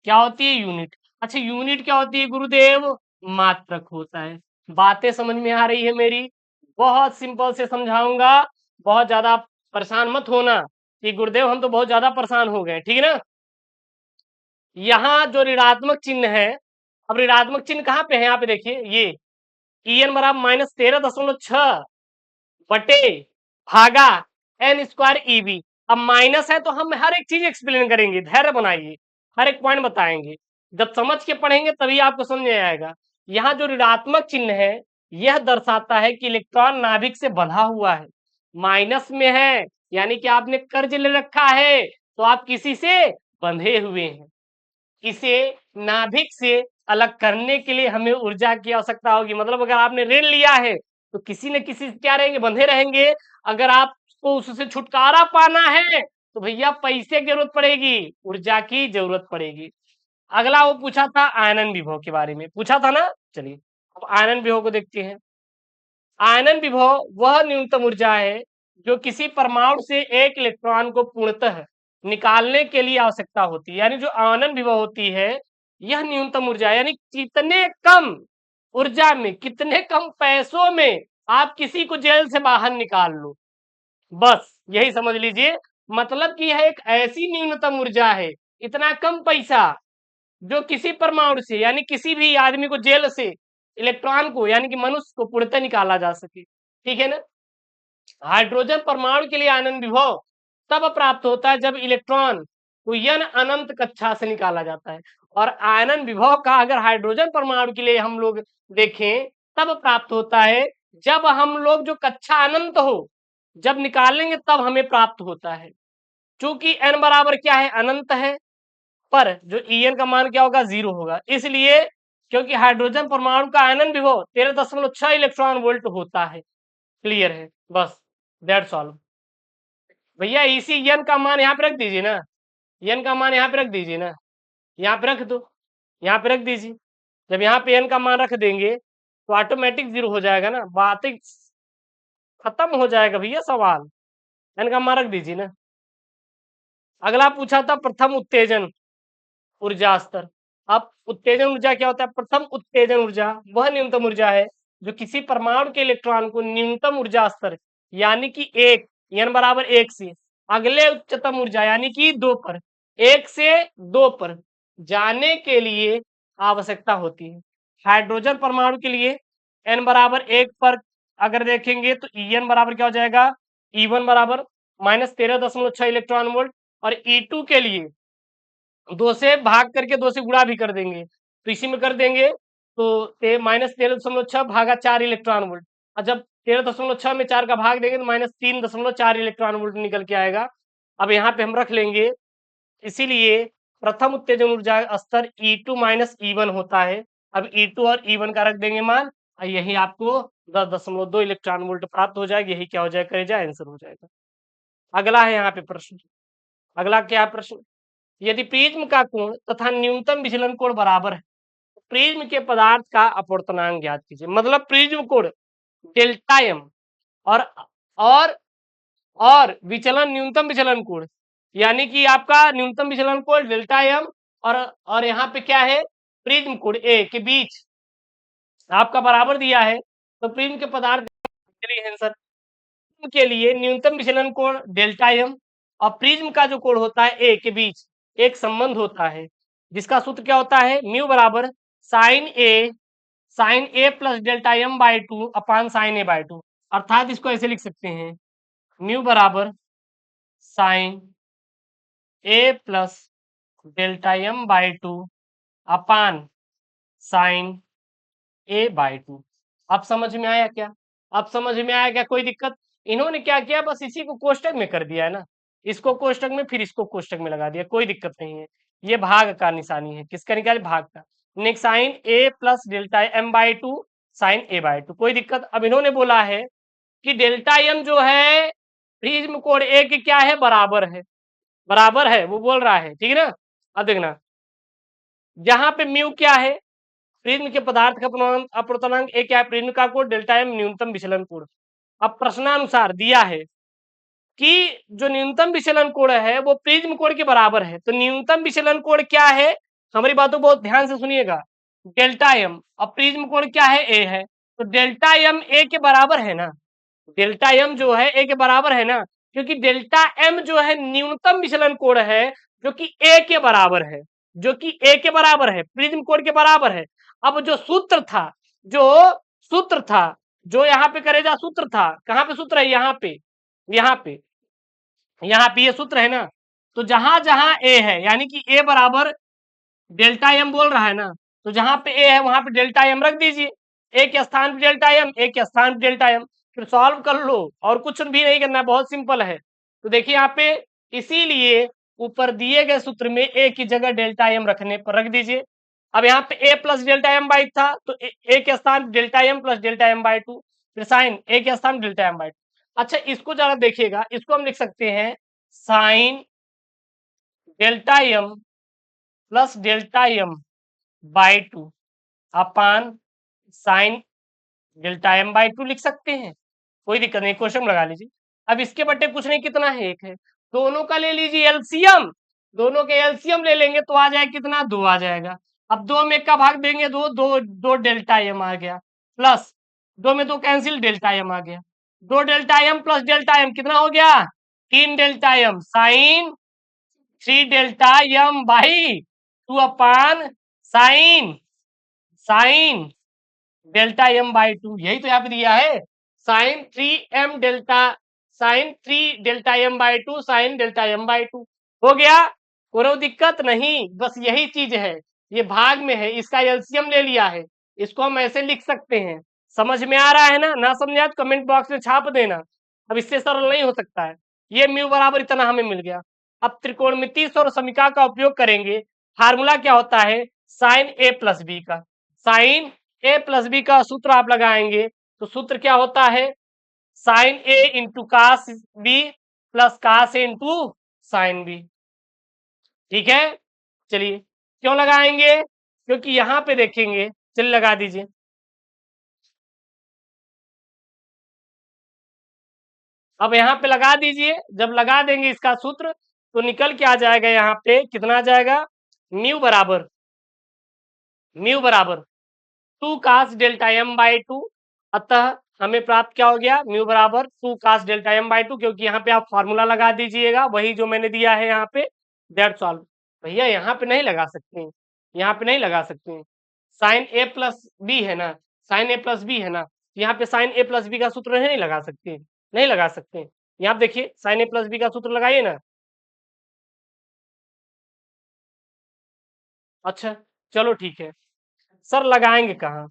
क्या होती है, यूनिट। अच्छा, यूनिट क्या होती है गुरुदेव, मात्रक होता है। बातें समझ में आ रही है मेरी, बहुत सिंपल से समझाऊंगा, बहुत ज्यादा परेशान मत होना कि गुरुदेव हम तो बहुत ज्यादा परेशान हो गए, ठीक है ना। यहाँ जो ऋणात्मक चिन्ह है, अब ऋणात्मक चिन्ह कहाँ पे है, यहाँ पे देखिए, ये En बराबर -13.6 बटे भागा n² eV। अब माइनस है तो हम हर एक चीज एक्सप्लेन करेंगे, धैर्य बनाइए, हर एक पॉइंट बताएंगे। जब समझ के पढ़ेंगे तभी आपको समझ में आएगा। यहाँ जो ऋणात्मक चिन्ह है यह दर्शाता है कि इलेक्ट्रॉन नाभिक से बंधा हुआ है, माइनस में है यानी कि आपने कर्ज ले रखा है, तो आप किसी से बंधे हुए हैं। इसे नाभिक से अलग करने के लिए हमें ऊर्जा की आवश्यकता होगी। मतलब अगर आपने ऋण लिया है तो किसी न किसी से क्या रहेंगे, बंधे रहेंगे। अगर आपको उससे छुटकारा पाना है तो भैया पैसे की जरूरत पड़ेगी, ऊर्जा की जरूरत पड़ेगी। अगला वो पूछा था आयनन विभव के बारे में, पूछा था ना। चलिए अब आयनन विभव को देखते हैं। आयनन विभव वह न्यूनतम ऊर्जा है जो किसी परमाणु से एक इलेक्ट्रॉन को पूर्णतः निकालने के लिए आवश्यकता होती है। यानी जो आयनन विभव होती है यह न्यूनतम ऊर्जा है, यानी कितने कम ऊर्जा में, कितने कम पैसों में आप किसी को जेल से बाहर निकाल लो, बस यही समझ लीजिए। मतलब कि यह एक ऐसी न्यूनतम ऊर्जा है, इतना कम पैसा, जो किसी परमाणु से यानी किसी भी आदमी को जेल से इलेक्ट्रॉन को यानी कि मनुष्य को पूर्णतः निकाला जा सके। ठीक है ना। हाइड्रोजन परमाणु के लिए आनंद विभव तब प्राप्त होता है जब इलेक्ट्रॉन को यन अनंत कक्षा से निकाला जाता है। और आयनन विभव का अगर हाइड्रोजन परमाणु के लिए हम लोग देखें तब प्राप्त होता है जब हम लोग जो कक्षा अनंत हो, जब निकालेंगे तब हमें प्राप्त होता है। चूंकि n बराबर क्या है, अनंत है, पर जो En का मान क्या होगा, 0 होगा। इसलिए क्योंकि हाइड्रोजन परमाणु का आयनन विभव 13.6 इलेक्ट्रॉन वोल्ट होता है। क्लियर है, बस दैट्स ऑल। भैया इसी एन का मान यहाँ पे रख दीजिए ना, एन का मान यहाँ पे रख दीजिए ना, यहाँ पे रख दो, यहाँ पे रख दीजिए। जब यहाँ पे एन का मान रख देंगे तो ऑटोमेटिक 0 हो जाएगा ना, बात ही खत्म हो जाएगा भैया सवाल। एन का मान रख दीजिए ना। अगला पूछा था प्रथम उत्तेजन ऊर्जा स्तर। अब उत्तेजन ऊर्जा क्या होता है, प्रथम उत्तेजन ऊर्जा वह न्यूनतम ऊर्जा है जो किसी परमाणु के इलेक्ट्रॉन को न्यूनतम ऊर्जा स्तर यानी कि एक, n बराबर 1 से अगले उच्चतम ऊर्जा यानी कि 2 पर, 1 से 2 पर जाने के लिए आवश्यकता होती है। हाइड्रोजन परमाणु के लिए n बराबर 1 पर अगर देखेंगे तो En बराबर क्या हो जाएगा, E1 बराबर -13.6 इलेक्ट्रॉन वोल्ट, और E2 के लिए 2 से भाग करके 2 से गुणा भी कर देंगे तो इसी में कर देंगे तो -13.6 भागा 4 इलेक्ट्रॉन वोल्ट। और जब 13.6 में 4 का भाग देंगे तो -3.4 इलेक्ट्रॉन वोल्ट निकल के आएगा। अब यहाँ पे हम रख लेंगे, इसीलिए प्रथम उत्तेजन ऊर्जा स्तर E2 E1 होता है। अब E2 और E1 का रख देंगे मान, और यही आपको 10.2 इलेक्ट्रॉन वोल्ट प्राप्त हो जाएगा। यही क्या हो जाएगा, करेजा आंसर हो जाएगा। अगला है यहाँ पे प्रश्न, अगला क्या प्रश्न, यदि प्रिज्म का कोण तथा न्यूनतम विचलन कोण बराबर है तो प्रिज्म के पदार्थ का अपवर्तनांक ज्ञात कीजिए। मतलब प्रिज्म कोण डेल्टा एम और और और विचलन न्यूनतम विचलन कोण यानी कि आपका न्यूनतम विचलन कोण डेल्टा एम और यहाँ पे क्या है, प्रिज्म कोण ए के बीच आपका बराबर दिया है, तो प्रिज्म के पदार्थ आंसर के लिए न्यूनतम विचलन कोण डेल्टा एम और प्रिज्म का जो कोण होता है ए के बीच एक संबंध होता है जिसका सूत्र क्या होता है, म्यू बराबर sine A plus delta M by 2 upon sine A by 2। अर्थात इसको ऐसे लिख सकते हैं, म्यू बराबर sine A plus delta M by 2 upon sine A by 2। अब समझ में आया क्या, अब समझ में आया क्या, कोई दिक्कत। इन्होंने क्या किया, बस इसी को कोष्टक में कर दिया है ना, इसको कोष्टक में फिर इसको कोष्टक में लगा दिया, कोई दिक्कत नहीं है। ये भाग का निशानी है, किसका निकाले, भाग का। Next sine A plus delta M by 2 sine A by 2, कोई दिक्कत। अब इन्होंने बोला है कि डेल्टा एम जो है प्रिज्म कोण ए के क्या है, बराबर है, बराबर है वो बोल रहा है, ठीक है ना। अब देखना जहां पे म्यू क्या है, प्रिज्म के पदार्थ का अपवर्तनांक ए क्या है, प्रिज्म का कोण डेल्टा एम न्यूनतम विचलन कोण। अब प्रश्नानुसार दिया है कि जो न्यूनतम विचलन कोण है वो प्रिज्म कोण के बराबर है, तो न्यूनतम विचलन कोण क्या है, हमारी बातों को बहुत ध्यान से सुनिएगा, डेल्टा एम, और प्रिज्म कोण क्या है, ए है, तो डेल्टा एम ए के बराबर है ना, डेल्टा एम जो है ए के बराबर है ना, क्योंकि डेल्टा एम जो है न्यूनतम विचलन कोण है जो कि ए के बराबर है, जो कि ए के बराबर है, प्रिज्म कोण के बराबर है। अब जो सूत्र था, जो सूत्र था, जो यहाँ पे करेगा सूत्र था, कहाँ पे सूत्र है, यहाँ पे, यहाँ पे यहाँ पे ये सूत्र है ना, तो जहां जहां ए है यानी कि ए बराबर डेल्टा एम बोल रहा है ना, तो जहां पे ए है वहां पे डेल्टा एम रख दीजिए, ए के स्थान पे डेल्टा एम, ए के स्थान पे डेल्टा एम, फिर सॉल्व कर लो और कुछ भी नहीं करना, बहुत सिंपल है। तो देखिए यहाँ पे इसीलिए ऊपर दिए गए सूत्र में ए की जगह डेल्टा एम रखने पर रख दीजिए। अब यहाँ पे A plus delta M by था, तो ए के स्थान delta M plus delta M by two, फिर साइन ए के स्थान डेल्टा एम बाई टू। अच्छा इसको जरा देखिएगा, इसको हम लिख सकते हैं sine delta M plus delta M by two upon sine delta M by two लिख सकते हैं, कोई दिक्कत नहीं, क्वेश्चन लगा लीजिए। अब इसके बटे कुछ नहीं, कितना है, एक है, दोनों का ले लीजिए एलसीएम, दोनों के एलसीएम ले लेंगे तो आ जाएगा कितना, दो आ जाएगा। अब दो में एक का भाग देंगे, दो दो दो डेल्टा एम आ गया, प्लस दो में दो कैंसिल, डेल्टा एम आ गया, दो delta M plus delta M कितना हो गया, तीन delta M sine three delta M by two upon sine sine delta M by two, यही तो यहाँ पे दिया है, sine three M delta sine three delta M by two sine delta M by two हो गया, कोई दिक्कत नहीं, बस यही चीज है, ये भाग में है, इसका एलसीएम ले लिया है, इसको हम ऐसे लिख सकते हैं। समझ में आ रहा है ना समझ आया तो कमेंट बॉक्स में छाप देना। अब इससे सरल नहीं हो सकता है, ये म्यू बराबर इतना हमें मिल गया। अब त्रिकोणमितीय सौर समीकरण का उपयोग करेंगे, फार्मूला क्या होता है, साइन ए प्लस बी का, साइन ए प्लस बी का सूत्र आप लगाएंगे तो सूत्र क्या होता है, sine A into cos B plus cos A into sine B, ठीक है। चलिए क्यों लगाएंगे, क्योंकि यहां पे देखेंगे, चलिए लगा दीजिए। अब यहाँ पे लगा दीजिए, जब लगा देंगे इसका सूत्र तो निकल के आ जाएगा, यहाँ पे कितना आ जाएगा, म्यू बराबर two cos delta M by two, अतः हमें प्राप्त क्या हो गया, म्यू बराबर two cos delta M by two, क्योंकि यहाँ पे आप फॉर्मूला लगा दीजिएगा वही जो मैंने दिया है यहाँ पे, दैट्स ऑल। भैया यहाँ पे नहीं लगा सकते हैं, यहाँ पे नहीं लगा सकते हैं, साइन ए प्लस बी है ना, साइन ए प्लस बी है ना, यहाँ पे साइन ए प्लस बी का सूत्र नहीं लगा सकते, नहीं लगा सकते। यहाँ देखिए साइन ए प्लस बी का सूत्र लगाइए ना। अच्छा चलो ठीक है, सर लगाएंगे कहाँ,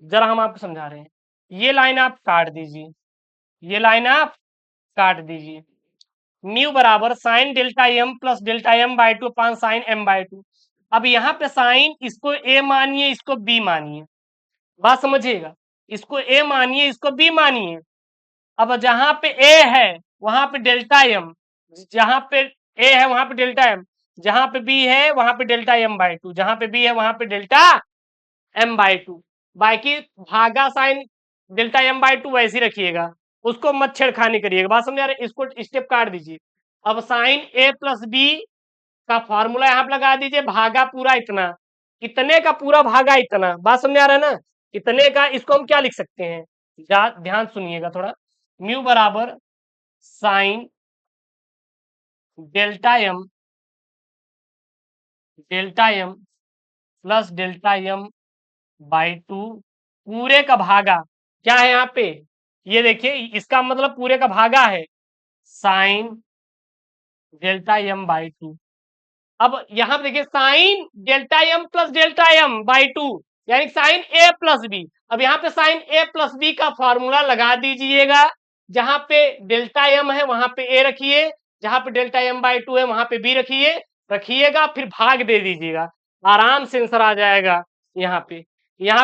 जरा हम आपको समझा रहे हैं, ये लाइन आप काट दीजिए, ये लाइन आप काट दीजिए, म्यू बराबर sine delta M plus delta M by two upon sine M by two. अब यहाँ पे साइन इसको ए मानिए, इसको बी मानिए, बात समझिएगा, इसको ए मानिए, इसको बी मानिए। अब जहां पे ए है वहां पे डेल्टा एम, जहां पे ए है वहां पे डेल्टा एम, जहां पे बी है वहां पे डेल्टा एम बाई टू, जहां पे बी है वहां पे डेल्टा एम बाई टू, बाकी भागा sine delta M by two वैसे ही रखिएगा, उसको मत छेड़खानी करिएगा, बात समझ आ रही है, इसको स्टेप काट दीजिए। अब साइन ए प्लस बी का फॉर्मूला यहाँ पे लगा दीजिए, भागा पूरा इतना, इतने का पूरा भागा इतना, बात समझ आ रहा है ना, इतने का, इसको हम क्या लिख सकते हैं, ध्यान सुनिएगा थोड़ा, म्यू बराबर sine delta M plus delta M by two पूरे का भागा, क्या है यहाँ पे, ये देखिए इसका मतलब पूरे का भागा है sine delta M by two. अब यहाँ पे देखिए sine delta M plus delta M by two यानी साइन ए प्लस बी, अब यहाँ पे साइन ए प्लस बी का फॉर्मूला लगा दीजिएगा, जहां पे डेल्टा एम है वहां पे ए रखिए, जहां पे डेल्टा एम बाई टू है वहां पे बी रखिए, रखिएगा फिर भाग दे दीजिएगा, आराम से आंसर आ जाएगा। यहाँ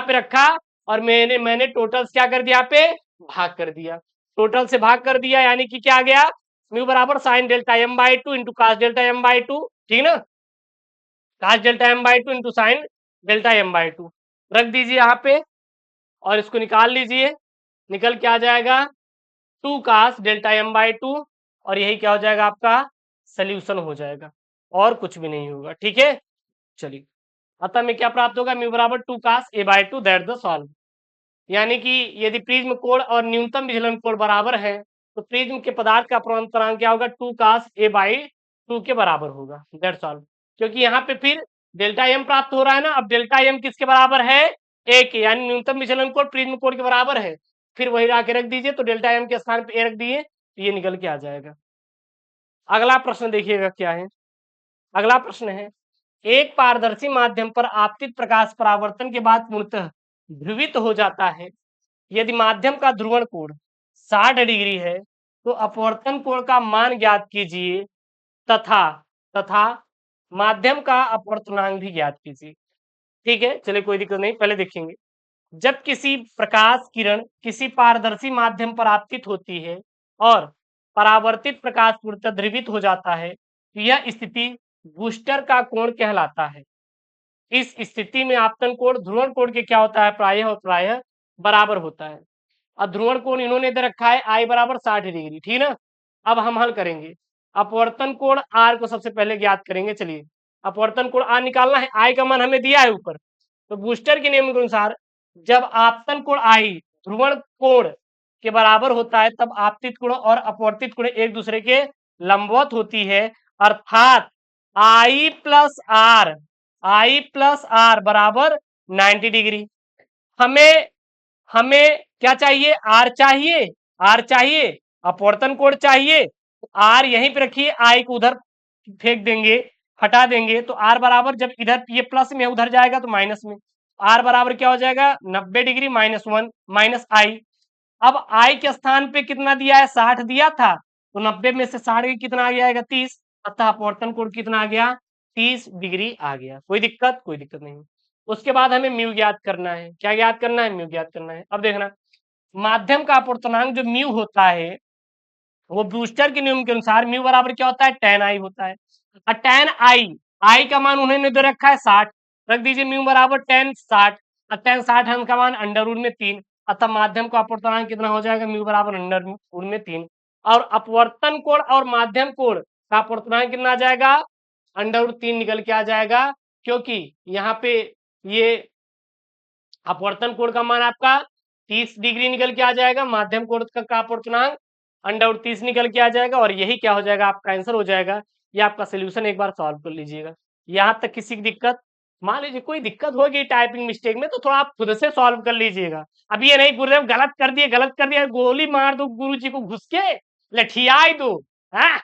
पे रखा और मैंने मैंने टोटल क्या कर दिया, यहाँ पे भाग कर दिया, टोटल से भाग कर दिया, यानी कि क्या आ गया, म्यू बराबर sine delta M by two into cos delta M by two, ठीक ना, cos delta M by two into sine delta M by two रख दीजिए यहाँ पे, और इसको निकाल लीजिए, निकल के आ जाएगा two cos delta M by two, और यही क्या हो जाएगा, आपका सोल्यूशन हो जाएगा, और कुछ भी नहीं होगा, ठीक है। चलिए अतः में क्या प्राप्त होगा, म्यू बराबर two cos A by two, that the solve, यानी कि यदि प्रिज्म कोण और न्यूनतम विचलन कोण बराबर है तो प्रिज्म के पदार्थ का अपवर्तनांक क्या होगा, two cos A by two के बराबर होगा, दैट्स ऑल। क्योंकि यहाँ पे फिर डेल्टा एम प्राप्त हो रहा है ना, अब डेल्टा एम किसके बराबर है, ए के, यानी न्यूनतम विचलन कोण प्रिज्म कोण के बराबर है, फिर वही आके रख दीजिए, तो डेल्टा एम के स्थान पे ए रख दिए तो ये निकल के आ जाएगा। अगला प्रश्न देखिएगा क्या है। अगला प्रश्न है, एक पारदर्शी माध्यम पर आपतित प्रकाश परावर्तन के बाद पूर्णतः ध्रुवित हो जाता है। यदि माध्यम का ध्रुवण कोण 60 डिग्री है तो अपवर्तन कोण का मान ज्ञात कीजिए तथा तथा माध्यम का अपवर्तनांक भी ज्ञात कीजिए। ठीक है, चलिए कोई दिक्कत नहीं, पहले देखेंगे। जब किसी प्रकाश किरण किसी पारदर्शी माध्यम पर आपतित होती है और परावर्तित प्रकाश पूर्णतः ध्रुवित हो जाता है तो यह स्थिति बूस्टर का कोण कहलाता है। इस स्थिति में आपतन कोण ध्रुवण कोण के क्या होता है, प्रायः और प्रायः बराबर होता है। अब ध्रुवण कोण इन्होंने दे रखा है आई बराबर 60 डिग्री, ठीक ना। अब हम हल करेंगे, अपवर्तन कोण आर को सबसे पहले ज्ञात करेंगे। चलिए अपवर्तन कोण आर निकालना है, आई का मान हमें दिया है ऊपर, तो बूस्टर के नियम के अनुसार जब आपतन कोण आई ध्रुवण कोण के बराबर होता है तब आपतित कोण और अपवर्तित कोण एक दूसरे के लंबवत होती है, अर्थात आई प्लस आर बराबर 90 डिग्री। हमें हमें क्या चाहिए, आर चाहिए, अपवर्तन कोण चाहिए, तो आर यहीं पे रखिए, आई को उधर फेंक देंगे, हटा देंगे, तो आर बराबर जब इधर ये प्लस में उधर जाएगा तो माइनस में, आर बराबर क्या हो जाएगा 90 डिग्री -1 माइनस आई। अब आई के स्थान पे कितना दिया है, 60 दिया था, तो 90 में से 60 कितना आ जाएगा 30, अतः अपवर्तन कोण कितना आ गया 30 डिग्री आ गया। कोई दिक्कत, कोई दिक्कत नहीं। उसके बाद हमें म्यू ज्ञात करना है, क्या ज्ञात करना है, म्यू ज्ञात करना है। अब देखना, माध्यम का अपवर्तनांक जो म्यू होता है वो ब्रूस्टर के नियम के अनुसार म्यू बराबर क्या होता है, tan आई होता है। और tan आई, आई का मान उन्होंने दे रखा है 60, रख दीजिए म्यू बराबर tan 60, और tan 60 का मान अंडर रूट में 3, अतः माध्यम का अपवर्तनांक कितना हो जाएगा, म्यू बराबर अंडर रूट में 3। और अपवर्तन कोण और माध्यम कोण का अपवर्तनांक कितना आ जाएगा, अंडर रूट 3 निकल के आ जाएगा, क्योंकि यहाँ पे ये अपवर्तन कोण का मान आपका 30 डिग्री निकल के आ जाएगा, माध्यम कोण का अपवर्तनांक अंडर रूट 30 निकल के आ जाएगा, और यही क्या हो जाएगा, आपका आंसर हो जाएगा। ये आपका सोल्यूशन एक बार सॉल्व कर लीजिएगा। यहाँ तक किसी की दिक्कत, मान लीजिए कोई दिक्कत होगी टाइपिंग मिस्टेक में तो थोड़ा आप खुद से सॉल्व कर लीजिएगा। अब ये नहीं गुरुदेव गलत कर दिया, गोली मार दो गुरु जी को घुस के, लठियाई दो। हाँ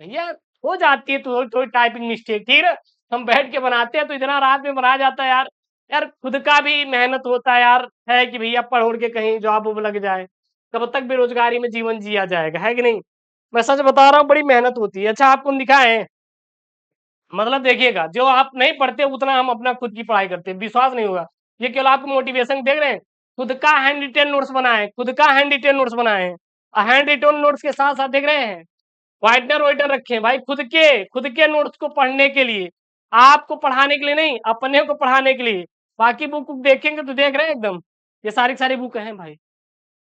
भैया, हो जाती है तो थोड़ी टाइपिंग मिस्टेक, ठीक है। हम बैठ के बनाते हैं तो इतना रात में बनाया जाता है यार। यार खुद का भी मेहनत होता है यार, है कि भैया पढ़ उड़ के कहीं जॉब वॉब लग जाए, कब तक बेरोजगारी में जीवन जिया जाएगा, है कि नहीं। मैं सच बता रहा हूँ, बड़ी मेहनत होती है। अच्छा आपको दिखा है, मतलब देखिएगा, जो आप नहीं पढ़ते उतना हम अपना खुद की पढ़ाई करते हैं, विश्वास नहीं होगा। ये केवल आपको मोटिवेशन देख रहे हैं, खुद का हैंड रिटेन नोट्स बनाए, खुद का हैंड रिटेन नोट्स बनाए हैं, हैंड रिटेन नोट्स के साथ साथ देख रहे हैं व्हाइटनर वाइटनर रखे भाई, खुद के नोट्स को पढ़ने के लिए, आपको पढ़ाने के लिए नहीं, अपने को पढ़ाने के लिए। बाकी बुक देखेंगे तो देख रहे हैं एकदम, ये सारी सारी बुक हैं भाई।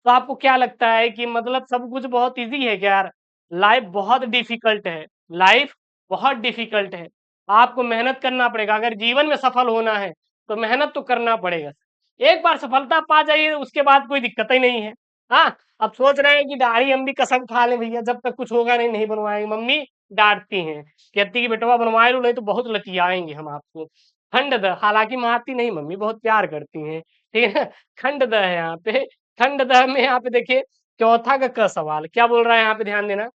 तो आपको क्या लगता है कि मतलब सब कुछ बहुत इजी है क्या यार, लाइफ बहुत डिफिकल्ट है, लाइफ बहुत डिफिकल्ट है। आपको मेहनत करना पड़ेगा, अगर जीवन में सफल होना है तो मेहनत तो करना पड़ेगा। एक बार सफलता पा जाइए उसके बाद कोई दिक्कत ही नहीं है। हाँ, अब सोच रहे हैं कि दाढ़ी हम भी कसम खा लें भैया, जब तक कुछ होगा नहीं, नहीं बनवाएंगे, मम्मी डांटती हैं, कहती कि बेटवा बनवाए लो नहीं तो बहुत लतियाएंगे हम आपको। खंड द, हालांकि मारती नहीं मम्मी, बहुत प्यार करती हैं, ठीक है। खंड द है यहाँ पे, खंड द में यहाँ पे देखिए चौथा का क सवाल क्या बोल रहा है, यहाँ पे ध्यान देना।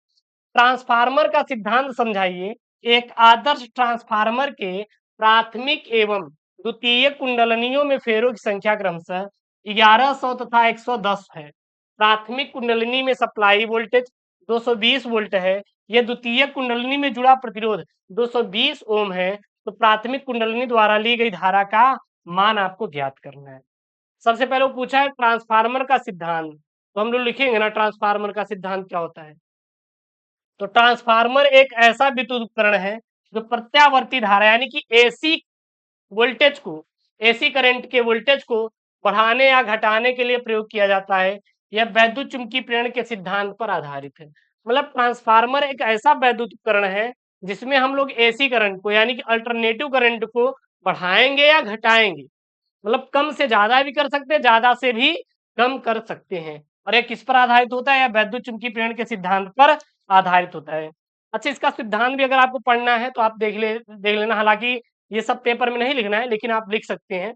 ट्रांसफार्मर का सिद्धांत समझाइए। एक आदर्श ट्रांसफार्मर के प्राथमिक एवं द्वितीय कुंडलनियों में फेरों की संख्या क्रमशः 1100 तथा 110 है। प्राथमिक कुंडलनी में सप्लाई वोल्टेज 220 वोल्ट है, यह द्वितीय कुंडलनी में जुड़ा प्रतिरोध 220 ओम है। तो प्राथमिक कुंडलनी द्वारा ली गई धारा का मान आपको ज्ञात करना है। सबसे पहले वो पूछा है ट्रांसफार्मर का सिद्धांत, तो हम लोग लिखेंगे ना ट्रांसफार्मर का सिद्धांत क्या होता है। तो ट्रांसफार्मर एक ऐसा विद्युत उपकरण है जो प्रत्यावर्ती धारा यानी कि एसी वोल्टेज को, एसी करंट के वोल्टेज को बढ़ाने या घटाने के लिए प्रयोग किया जाता है। यह वैद्युत चुंबकीय प्रेरण के सिद्धांत पर आधारित है। मतलब ट्रांसफार्मर एक ऐसा वैद्युत उपकरण है जिसमें हम लोग एसी करंट को यानी कि अल्टरनेटिव करंट को बढ़ाएंगे या घटाएंगे, मतलब कम से ज्यादा भी कर सकते हैं, ज्यादा से भी कम कर सकते हैं। और ये किस पर आधारित होता है, या वैद्युत चुंबकीय प्रेरण के सिद्धांत पर आधारित होता है। अच्छा, इसका सिद्धांत भी अगर आपको पढ़ना है तो आप देख लेना, हालांकि ये सब पेपर में नहीं लिखना है लेकिन आप लिख सकते हैं,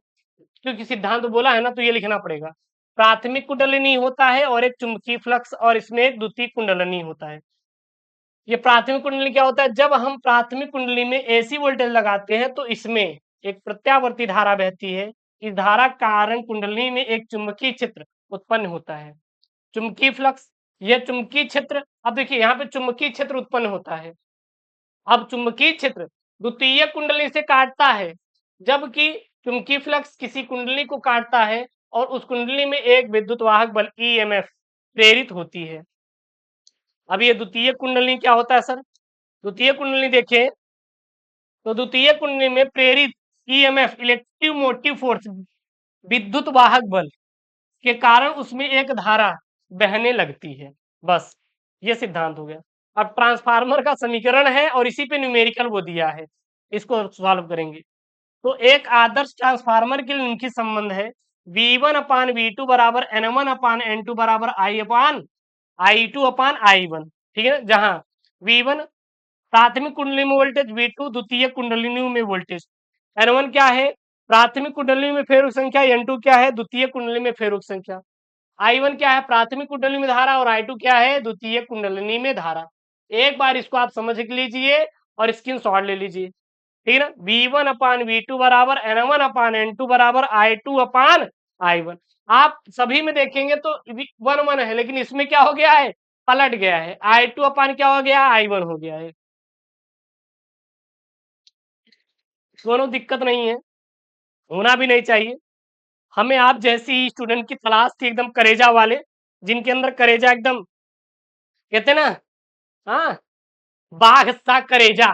क्योंकि सिद्धांत बोला है ना तो ये लिखना पड़ेगा। प्राथमिक कुंडलिनी होता है और एक चुंबकीय फ्लक्स, और इसमें एक द्वितीय कुंडलिनी होता है। ये प्राथमिक कुंडली क्या होता है, जब हम प्राथमिक कुंडली में एसी वोल्टेज लगाते हैं तो इसमें एक प्रत्यावर्ती धारा बहती है। इस धारा के कारण कुंडली में एक चुंबकीय क्षेत्र उत्पन्न होता है, चुंबकीय फ्लक्स। यह चुंबकीय क्षेत्र, अब देखिए यहाँ पे चुंबकीय क्षेत्र उत्पन्न होता है। अब चुंबकीय क्षेत्र द्वितीय कुंडली से काटता है, जबकि चुंबकीय फ्लक्स किसी कुंडली को काटता है और उस कुंडली में एक विद्युत वाहक बल ईएमएफ प्रेरित होती है। अब ये द्वितीय कुंडली क्या होता है सर, द्वितीय कुंडली देखें तो द्वितीय कुंडली में प्रेरित ईएमएफ इलेक्ट्रिक मोटिव फोर्स विद्युत वाहक बल के कारण उसमें एक धारा बहने लगती है। बस ये सिद्धांत हो गया। अब ट्रांसफार्मर का समीकरण है और इसी पे न्यूमेरिकल वो दिया है, इसको सॉल्व करेंगे। तो एक आदर्श ट्रांसफार्मर के लिए निम्नलिखित संबंध है, V1/V2 बराबर N1/N2 बराबर I/I2/I1। ठीक है ना, जहां V1 प्राथमिक कुंडली में वोल्टेज, V2 द्वितीय कुंडली में वोल्टेज, N1 क्या है प्राथमिक कुंडली में फेरुक संख्या, N2 क्या है द्वितीय कुंडली में फेरुक संख्या, I1 क्या है प्राथमिक कुंडली में धारा और I2 क्या है द्वितीय कुंडली में धारा। एक बार इसको आप समझ लीजिए और स्क्रीनशॉट ले लीजिए। ठीक है ना, V1/V2 बराबर N1/N2 बराबर I2/I1। आप सभी में देखेंगे तो 1 1 है, लेकिन इसमें क्या हो गया है, पलट गया है, I2 क्या हो गया, I1 हो गया है। दोनों दिक्कत नहीं है, होना भी नहीं चाहिए। हमें आप जैसी ही स्टूडेंट की तलाश थी, एकदम करेजा वाले, जिनके अंदर करेजा एकदम कहते ना, हाँ, बाघ सा करेजा,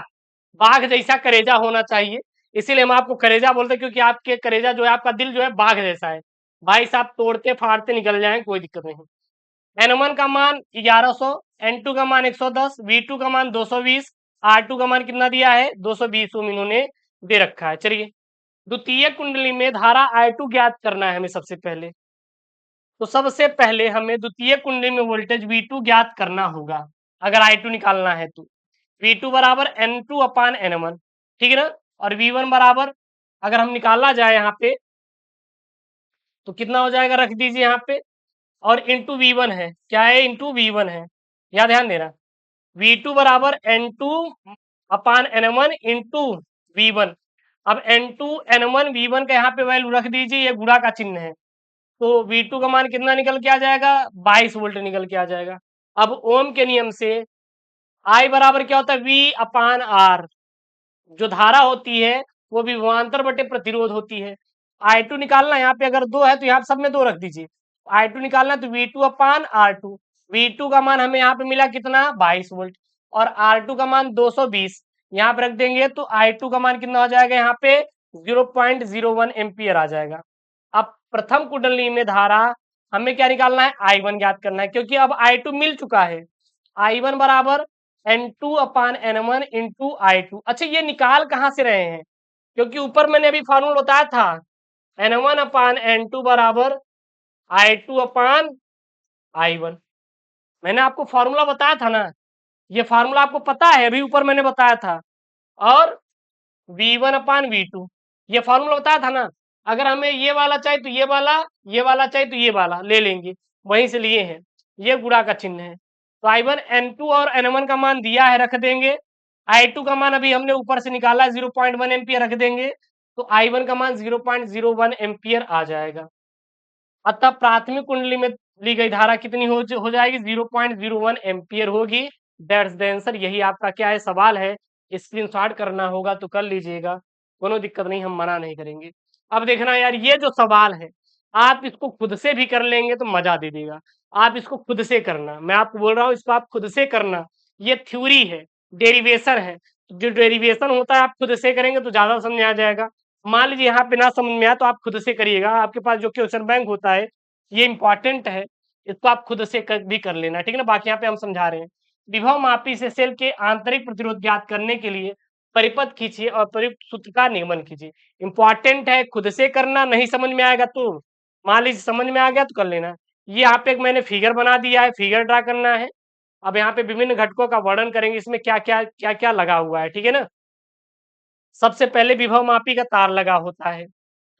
बाघ जैसा करेजा होना चाहिए। इसीलिए हम आपको करेजा बोलते हैं, क्योंकि आपके करेजा जो है, आपका दिल जो है बाघ जैसा है। भाई साहब तोड़ते फाड़ते निकल जाए, कोई दिक्कत नहीं। N1 का मान 1100, N2 का मान 110, V2 का मान 220, R2 का मान कितना दिया है 220 ओम इन्होंने दे रखा है। चलिए द्वितीय कुंडली में धारा I2 ज्ञात करना है हमें सबसे पहले। तो सबसे पहले हमें द्वितीय कुंडली में वोल्टेज V2 ज्ञात करना होगा, अगर I2 निकालना है तो। V2 बराबर N2/N1, ठीक है ना, और V1 बराबर, अगर हम निकालना जाए यहाँ पे तो कितना हो जाएगा, रख दीजिए यहाँ पे, और इंटू V1 है, क्या है इंटू V1 है, या ध्यान देना। V2 बराबर N2/N1 इंटू V1। अब N2/N1 V1 का यहाँ पे वैल्यू रख दीजिए, ये गुणा का चिन्ह है, तो V2 का मान कितना निकल के आ जाएगा, 22 वोल्ट निकल के आ जाएगा। अब ओम के नियम से I बराबर क्या होता है, V/R। जो धारा होती है वो विभवांतर बटे प्रतिरोध होती है। I2 निकालना, यहाँ पे अगर 2 है तो यहाँ सब में 2 रख दीजिए। I2 निकालना तो V2/R2। V2 का मान हमें यहाँ पे मिला कितना, 22 वोल्ट, और R2 का मान 220 यहाँ पे रख देंगे तो I2 का मान कितना हो जाएगा, यहाँ पे 0.01 एम्पियर आ जाएगा। अब प्रथम कुंडली में धारा हमें क्या निकालना है, I1 ज्ञात करना है, क्योंकि अब I2 मिल चुका है। I1 बराबर N2/N1 इंटू I2। अच्छा ये निकाल कहाँ से रहे हैं, क्योंकि ऊपर मैंने अभी फार्मूला बताया था, N1/N2 बराबर I2/I1। मैंने आपको फार्मूला बताया था ना, ये फार्मूला आपको पता है, अभी ऊपर मैंने बताया था। और V1/V2 ये फार्मूला बताया था ना। अगर हमें ये वाला चाहिए तो ये वाला, ये वाला चाहिए तो ये वाला ले लेंगे, वहीं से लिए हैं। ये गुणा का चिन्ह है, तो I1 N2 और N1 का मान दिया है, रख देंगे। I2 का मान अभी हमने ऊपर से निकाला है 0.1 एम्पियर, रख देंगे, तो I1 का मान 0.01 एम्पियर आ जाएगा। अतः प्राथमिक कुंडली में ली गई धारा कितनी हो जाएगी, 0.01 एम्पियर होगी। That's the answer. यही आपका क्या है, सवाल है। स्क्रीनशॉट करना होगा तो कर लीजिएगा, कोनो दिक्कत नहीं, हम मना नहीं करेंगे। अब देखना यार, ये जो सवाल है आप इसको खुद से भी कर लेंगे तो मजा दे देगा। आप इसको खुद से करना, मैं आपको बोल रहा हूँ, इसको आप खुद से करना। ये थ्योरी है, डेरिवेशन है। जो डेरिवेशन होता है आप खुद से करेंगे तो ज्यादा समझ में आ जाएगा। मान लीजिए यहाँ पे ना समझ में आया तो आप खुद से करिएगा, आपके पास जो क्वेश्चन बैंक होता है ये इंपॉर्टेंट है, इसको आप खुद से भी कर लेना, ठीक है ना। बाकी यहाँ पे हम समझा रहे हैं। विभव मापी से सेल के आंतरिक प्रतिरोध ज्ञात करने के लिए परिपथ खींचिए और प्रयुक्त सूत्र का निगमन कीजिए। इंपॉर्टेंट है, खुद से करना, नहीं समझ में आएगा तो मान लीजिए समझ में आ गया तो कर लेना। ये यहाँ पे एक मैंने फिगर बना दिया है, फिगर ड्रा करना है। अब यहाँ पे विभिन्न घटकों का वर्णन करेंगे, इसमें क्या क्या लगा हुआ है, ठीक है ना। सबसे पहले विभव मापी का तार लगा होता है,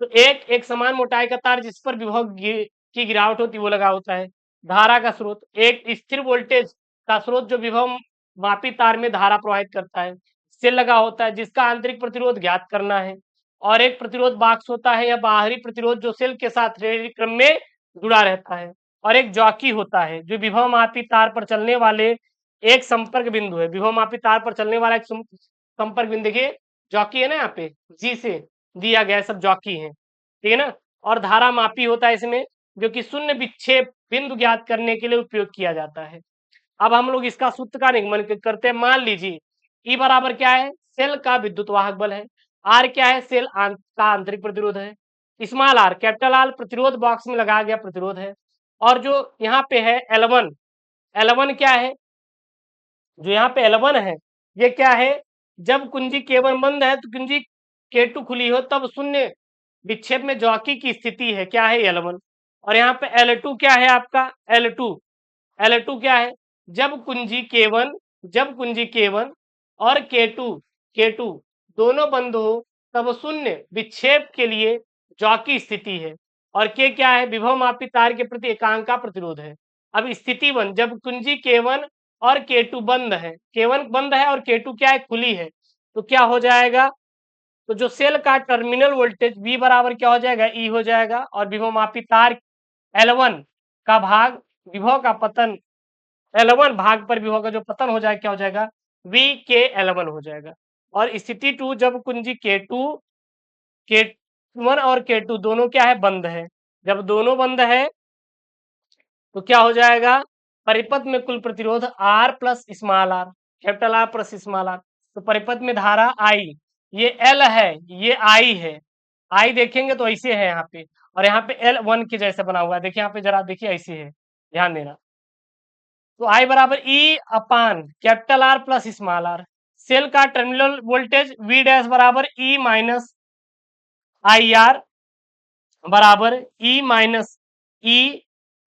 तो एक समान मोटाई का तार जिस पर विभव की गिरावट होती है वो लगा होता है। धारा का स्रोत, एक स्थिर वोल्टेज का स्रोत जो विभव मापी तार में धारा प्रवाहित करता है। सेल लगा होता है जिसका आंतरिक प्रतिरोध ज्ञात करना है, और एक प्रतिरोध बाक्स होता है या बाहरी प्रतिरोध जो सेल के साथ श्रेणी क्रम में जुड़ा रहता है, और एक जॉकी होता है जो विभव मापी तार पर चलने वाले एक संपर्क बिंदु है। विभव मापी तार पर चलने वाला एक संपर्क बिंदु, देखिए जॉकी है ना, यहाँ पे जी से दिया गया है, सब जॉकी है, ठीक है ना। और धारा मापी होता है इसमें, जो कि शून्य विक्षेप बिंदु ज्ञात करने के लिए उपयोग किया जाता है। अब हम लोग इसका सूत्र का निगमन करते हैं। मान लीजिए ई बराबर क्या है, सेल का विद्युत वाहक बल है, आर क्या है, सेल का आंतरिक प्रतिरोध है, स्मॉल आर कैपिटल आर प्रतिरोध बॉक्स में लगाया गया प्रतिरोध है, और जो यहाँ पे है L1, L1 क्या है, जो यहाँ पे L1 है ये क्या है, जब कुंजी K1 बंद है तो कुंजी K2 खुली हो तब शून्य विक्षेप में जॉकी की स्थिति है, क्या है L1। और यहाँ पे L2 क्या है आपका, L2 क्या है, जब कुंजी K1 और K2 दोनों बंद हो तब शून्य विक्षेप के लिए जॉकी स्थिति है, और K क्या है, विभव मापी तार के प्रति एकांक का प्रतिरोध है। अब स्थिति 1, जब कुंजी K1 और K2 बंद है, K1 बंद है और K2 क्या है, खुली है, तो क्या हो जाएगा, तो जो सेल का टर्मिनल वोल्टेज V बराबर क्या हो जाएगा, E हो जाएगा, और विभव मापी तार L1 का भाग विभव का पतन, L1 भाग पर विभव का जो पतन हो जाएगा क्या हो जाएगा, V के L1 हो जाएगा। और स्थिति 2, जब कुंजी K1 और K2 दोनों क्या है, बंद है, जब दोनों बंद है तो क्या हो जाएगा, परिपथ में कुल प्रतिरोध R plus small R, capital R plus small R, तो परिपथ में धारा I, ये L है ये I है, I देखेंगे तो ऐसे है यहाँ पे, और यहाँ पे L1 के जैसे बना हुआ है, देखिए यहाँ पे जरा देखिए ऐसे है, ध्यान देना। तो I बराबर E upon capital R plus small R, cell का टर्मिनल वोल्टेज V डैश बराबर E माइनस आई आर बराबर E माइनस ई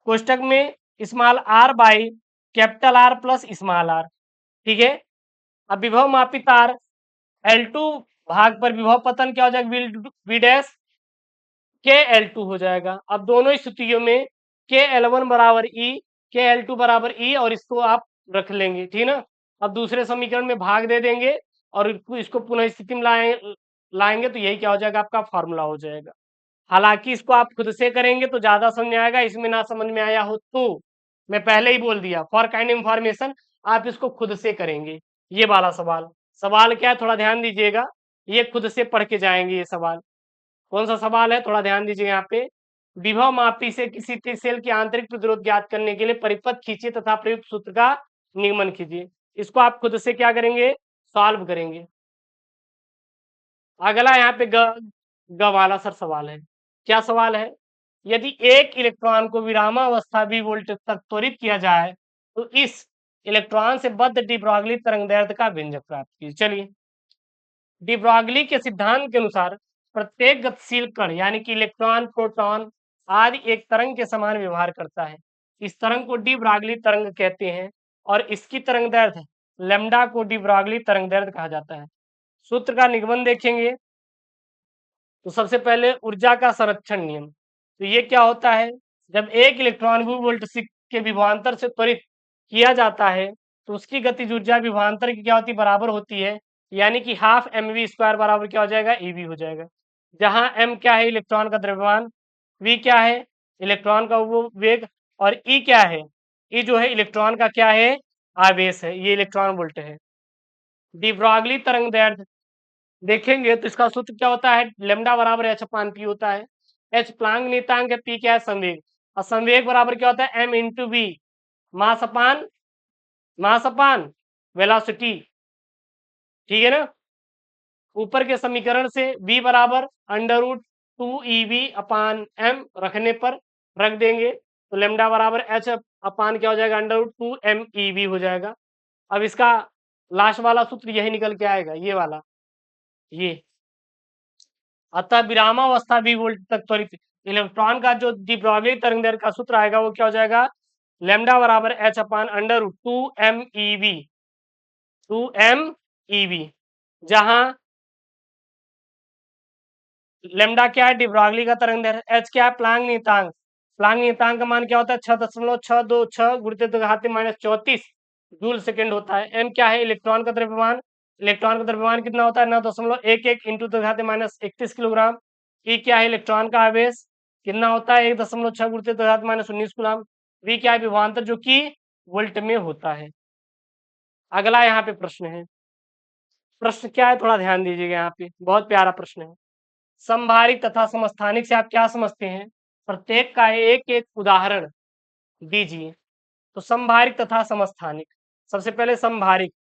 कोष्टक में small R by capital R plus small R, ठीक है। अब विभव मापी तार L2 भाग पर विभव पतन क्या हो जाएगा, V डैश के L2 हो जाएगा। अब दोनों स्थितियों में के L1 बराबर E, के L2 बराबर E, और इसको आप रख लेंगे, ठीक ना। अब दूसरे समीकरण में भाग दे देंगे और इसको पुनः स्थिति में लाएंगे तो यही क्या हो जाएगा, आपका फॉर्मूला हो जाएगा। हालांकि इसको आप खुद से करेंगे तो ज्यादा समझ में आएगा, इसमें ना समझ में आया हो तो मैं पहले ही बोल दिया, फॉर काइंड इंफॉर्मेशन आप इसको खुद से करेंगे। ये वाला सवाल क्या है, थोड़ा ध्यान दीजिएगा, ये खुद से पढ़ के जाएंगे। ये सवाल कौन सा सवाल है, थोड़ा ध्यान दीजिए यहाँ पे, विभव मापी से किसी सेल की आंतरिक प्रतिरोध ज्ञात करने के लिए परिपथ खींचिए तथा प्रयुक्त सूत्र का निगमन कीजिए। इसको आप खुद से क्या करेंगे, सॉल्व करेंगे। अगला यहाँ पे ग वाला सर सवाल है, क्या सवाल है, यदि एक इलेक्ट्रॉन को विरामावस्था V वोल्टेज तक त्वरित किया जाए तो इस इलेक्ट्रॉन से बद्ध डी ब्रॉगली तरंगदैर्ध्य का व्यंजक प्राप्त कीजिए। चलिए, डी ब्रॉगली के सिद्धांत के अनुसार प्रत्येक गतिशील कण यानी कि इलेक्ट्रॉन, प्रोटॉन आदि एक तरंग के समान व्यवहार करता है। इस तरंग को डी ब्रॉगली तरंग कहते हैं, और इसकी तरंगदैर्ध्य लैम्डा को डी ब्रॉगली तरंगदैर्ध्य कहा जाता है। सूत्र का निगमन देखेंगे तो सबसे पहले ऊर्जा का संरक्षण नियम, तो ये क्या होता है, जब एक इलेक्ट्रॉन वोल्ट के विभवांतर से त्वरित किया जाता है तो उसकी गतिज ऊर्जा विभवांतर की क्या होती, बराबर होती है, यानी कि हाफ mv² बराबर क्या हो जाएगा, ev हो जाएगा। जहां m क्या है, इलेक्ट्रॉन का द्रव्यमान, v क्या है, इलेक्ट्रॉन का वो वेग, और e क्या है, e जो है इलेक्ट्रॉन का क्या है, आवेश है, ये इलेक्ट्रॉन वोल्ट है। डी ब्रॉगली तरंगदैर्ध्य देखेंगे तो इसका सूत्र क्या होता है, लेमडा बराबर एच अपान पी होता है। एच प्लांक नियतांक है, पी क्या है, संवेग, और संवेग बराबर क्या होता है, एम इंटू बी, मास अपान वेलोसिटी, ठीक है ना। ऊपर के समीकरण से v बराबर √2ev/m रखने पर रख देंगे तो लेमडा बराबर एच अपान क्या हो जाएगा, √2mev हो जाएगा। अब इसका लास्ट वाला सूत्र यही निकल के आएगा, ये वाला, ये अतः विरामावस्था V वोल्ट तक त्वरित इलेक्ट्रॉन का जो डी ब्रॉगली तरंगदैर्ध्य का सूत्र आएगा वो क्या हो जाएगा, लैम्डा बराबर एच अपान √2mev, जहां लैम्डा क्या है, डी ब्रॉगली का तरंगदैर्ध्य, एच क्या है, प्लांक नियतांक का मान क्या होता है, 6.626 × 10⁻⁻34 जूल सेकेंड होता है। एम क्या है? इलेक्ट्रॉन का द्रव्यमान। इलेक्ट्रॉन का द्रव्यमान कितना होता है? 9.11 इंटू 10⁻−31 किलोग्राम। ई क्या है? इलेक्ट्रॉन का आवेश कितना होता है? 1.6 गुणित 10⁻−19 कूलम। वी क्या है? विभवांतर, जो कि वोल्ट में होता है। अगला यहाँ पे प्रश्न है। प्रश्न क्या है? थोड़ा ध्यान दीजिएगा, यहाँ पे बहुत प्यारा प्रश्न है। संभारिक तथा समस्थानिक से आप क्या समझते हैं? प्रत्येक का एक एक उदाहरण दीजिए। तो संभारिक तथा समस्थानिक, सबसे पहले संभारिक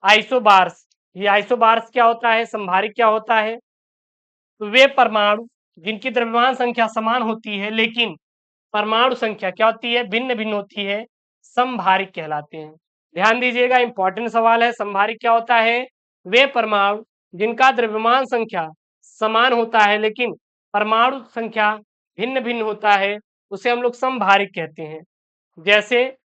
आइसोबार्स। ये आइसोबार्स क्या होता है? संभारिक क्या होता है? तो वे परमाणु जिनकी द्रव्यमान संख्या समान होती है लेकिन परमाणु संख्या क्या होती है? भिन्न भिन्न होती है, संभारिक कहलाते हैं। ध्यान दीजिएगा, इंपॉर्टेंट सवाल है। संभारिक क्या होता है? वे परमाणु जिनका द्रव्यमान संख्या समान होता है लेकिन परमाणु संख्या भिन्न भिन्न होता है, उसे हम लोग संभारिक कहते हैं। जैसे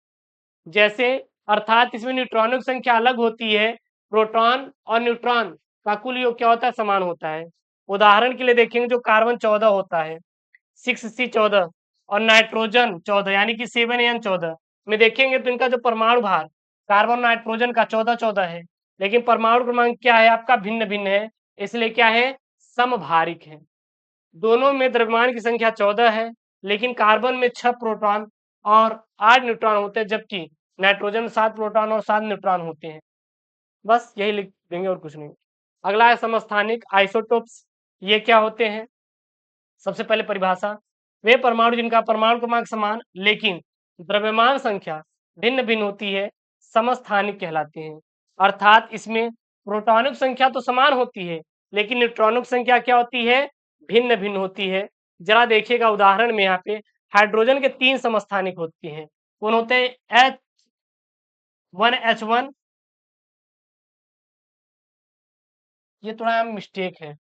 जैसे अर्थात इसमें न्यूट्रॉनों की संख्या अलग होती है, प्रोटॉन और न्यूट्रॉन का कुल योग क्या होता है? समान होता है। उदाहरण के लिए देखेंगे, जो कार्बन 14 होता है, 6C14, और नाइट्रोजन 14 यानी कि 7N14 में देखेंगे तो इनका जो परमाणु भार कार्बन नाइट्रोजन का 14-14 है, लेकिन परमाणु क्रमांक क्या है आपका? भिन्न भिन्न है, इसलिए क्या है? समभारिक है। दोनों में द्रव्यमान की संख्या 14 है, लेकिन कार्बन में 6 प्रोटॉन और 8 न्यूट्रॉन होते हैं, जबकि नाइट्रोजन में 7 प्रोटॉन और 7 न्यूट्रॉन होते हैं। बस यही लिख देंगे और कुछ नहीं। अगला है समस्थानिक आइसोटोप्स। ये क्या होते हैं? सबसे पहले परिभाषा, वे परमाणु जिनका परमाणु क्रमांक समान लेकिन द्रव्यमान संख्या भिन्न भिन्न होती है, समस्थानिक कहलाते हैं। अर्थात इसमें प्रोटॉनों की संख्या तो समान होती है लेकिन न्यूट्रॉनों की संख्या क्या होती है? भिन्न भिन्न होती है। जरा देखिएगा उदाहरण में, यहाँ पे हाइड्रोजन के 3 समस्थानिक होते हैं। कौन होते हैं? H1H1, ये थोड़ा मिस्टेक है,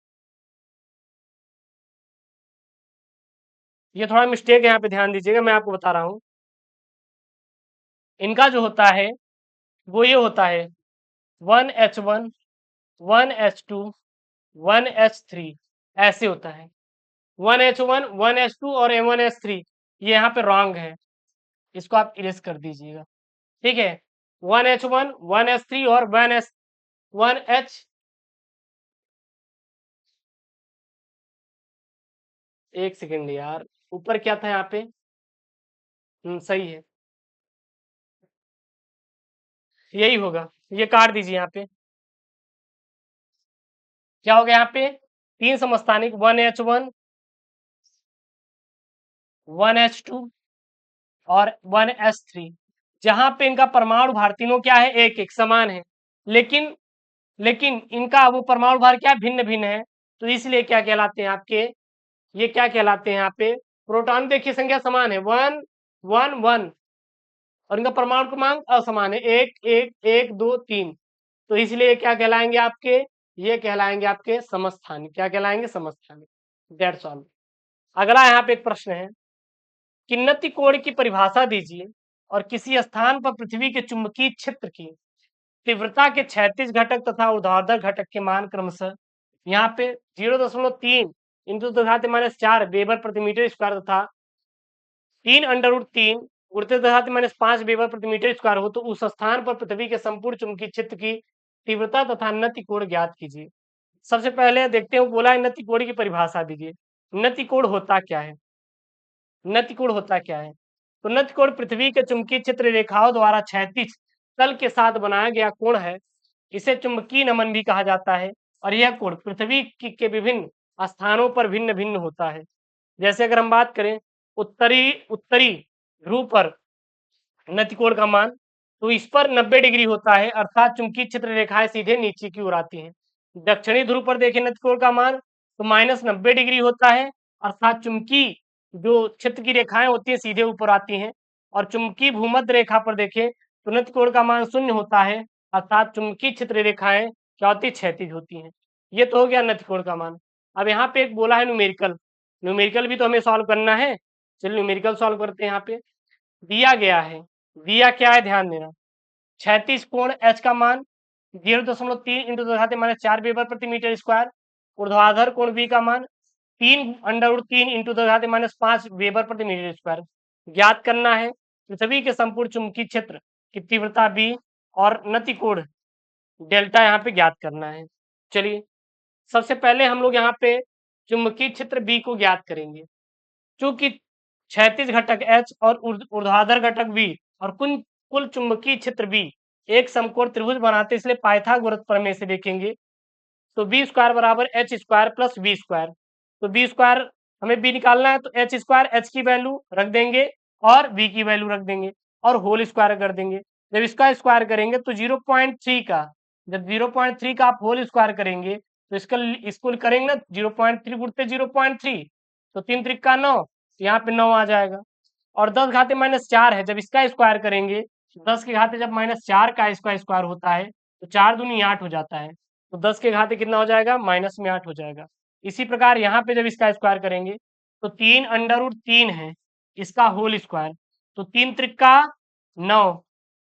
ये थोड़ा मिस्टेक है, यहाँ पे ध्यान दीजिएगा, मैं आपको बता रहा हूँ। इनका जो होता है वो ये होता है 1H1, 1H2, 1H3, ऐसे होता है। 1H1, 1H2 और M1H3, ये यहाँ पे रॉन्ग है, इसको आप इरेज कर दीजिएगा। ठीक है, 1H1, 1H3 और 1H, एक सेकेंड यार, ऊपर क्या था यहाँ पे? सही है, यही होगा, ये काट दीजिए यहाँ पे। क्या हो गया यहाँ पे? 3 समस्थानिक 1H1, 1H2 और 1H3, जहां पे इनका परमाणु भार तीनों क्या है? एक एक समान है, लेकिन लेकिन इनका वो परमाणु भार क्या भिन्न भिन्न है, तो इसलिए क्या कहलाते हैं आपके? ये क्या कहलाते हैं यहाँ पे? प्रोटॉन देखिए संख्या समान है, 1 1 1, और इनका परमाणु क्रमांक असमान है, 1 1 1 2 3, तो इसलिए क्या कहलाएंगे आपके? ये कहलाएंगे आपके समस्थानिक। क्या कहलाएंगे? समस्थानिक। That's all. अगला यहाँ पे एक प्रश्न है, किन्नति कोण की परिभाषा दीजिए और किसी स्थान पर पृथ्वी के चुंबकीय क्षेत्र की तीव्रता के क्षैतिज घटक तथा ऊर्ध्वाधर घटक के मान क्रमशः यहाँ पे 0.3 इंटू 10⁻⁴ वेबर प्रति मीटर स्क्वायर तथा 3√3 उड़ते 10⁻⁵ वेबर प्रति मीटर स्क्वायर हो, तो उस स्थान पर पृथ्वी के संपूर्ण चुंबकीय क्षेत्र की तीव्रता तथा नति कोण ज्ञात कीजिए। सबसे पहले देखते हैं, बोला है नति कोण की परिभाषा दीजिए। नति कोण होता क्या है? नति कोण होता क्या है? तो नति कोण पृथ्वी के चुंबकीय क्षेत्र रेखाओं द्वारा क्षैतिज तल के साथ बनाया गया कोण है। इसे चुंबकीय नमन भी कहा जाता है, और यह कोण पृथ्वी के विभिन्न स्थानों पर भिन्न भिन्न होता है। जैसे अगर हम बात करें उत्तरी उत्तरी ध्रुव पर नति कोण का मान, तो इस पर 90 डिग्री होता है, अर्थात चुंबकीय क्षेत्र रेखाएं सीधे नीचे की ओर आती हैं। दक्षिणी ध्रुव पर देखें नति कोण का मान, तो -90 डिग्री होता है, अर्थात चुंबकीय जो क्षेत्र की रेखाएं होती हैं सीधे ऊपर आती हैं। और चुंबकीय भूमध्य रेखा पर देखें तो नति कोण का मान 0 होता है, अर्थात चुंबकीय क्षेत्र रेखाएं क्या होती? क्षैतिज होती हैं। ये तो हो गया नति कोण का मान। अब यहाँ पे एक बोला है न्यूमेरिकल, न्यूमेरिकल भी तो हमें सॉल्व करना है। चलिए न्यूमेरिकल सॉल्व करते हैं। यहाँ पे दिया गया है, दिया क्या है? ध्यान देना, क्षैतिज कोण H का मान 0.3 इंटू 10⁻⁴ वेबर प्रति मीटर स्क्वायर, ऊर्ध्वाधर कोण V का मान 3√3 इंटू 10⁻⁵ वेबर प्रति मीटर स्क्वायर ज्ञात करना है। पृथ्वी के संपूर्ण चुंबकीय क्षेत्र की तीव्रता B और नति कोण डेल्टा यहाँ पे ज्ञात करना है। चलिए सबसे पहले हम लोग यहाँ पे चुंबकीय क्षेत्र बी को ज्ञात करेंगे। चूंकि क्षैतिज घटक H और ऊर्ध्वाधर घटक V और कुल कुल चुंबकीय क्षेत्र B एक समकोण त्रिभुज बनाते, इसलिए पाइथागोरस प्रमेय से देखेंगे तो बी स्क्वायर बराबर H square plus B square. तो बी स्क्वायर हमें बी निकालना है, तो एच स्क्वायर एच की वैल्यू रख देंगे और बी की वैल्यू रख देंगे और होल स्क्वायर कर देंगे। जब इसका स्क्वायर करेंगे तो 0.3 का, जब 0.3 का आप होल स्क्वायर करेंगे तो इसका इसको करेंगे ना 0.3 गुणते 0.3, तो 3 त्रिक 9, यहाँ पे 9 आ जाएगा। और 10 घाते -4 है, जब इसका स्क्वायर करेंगे 10 के घाते जब -4 का इसका स्क्वायर होता है तो 4 दूनी 8 हो जाता है, तो 10 के घाते कितना हो जाएगा, -8 हो जाएगा। इसी प्रकार यहाँ पे जब इसका स्क्वायर करेंगे तो 3√3 है इसका होल स्क्वायर, तो 3 त्रिक 9,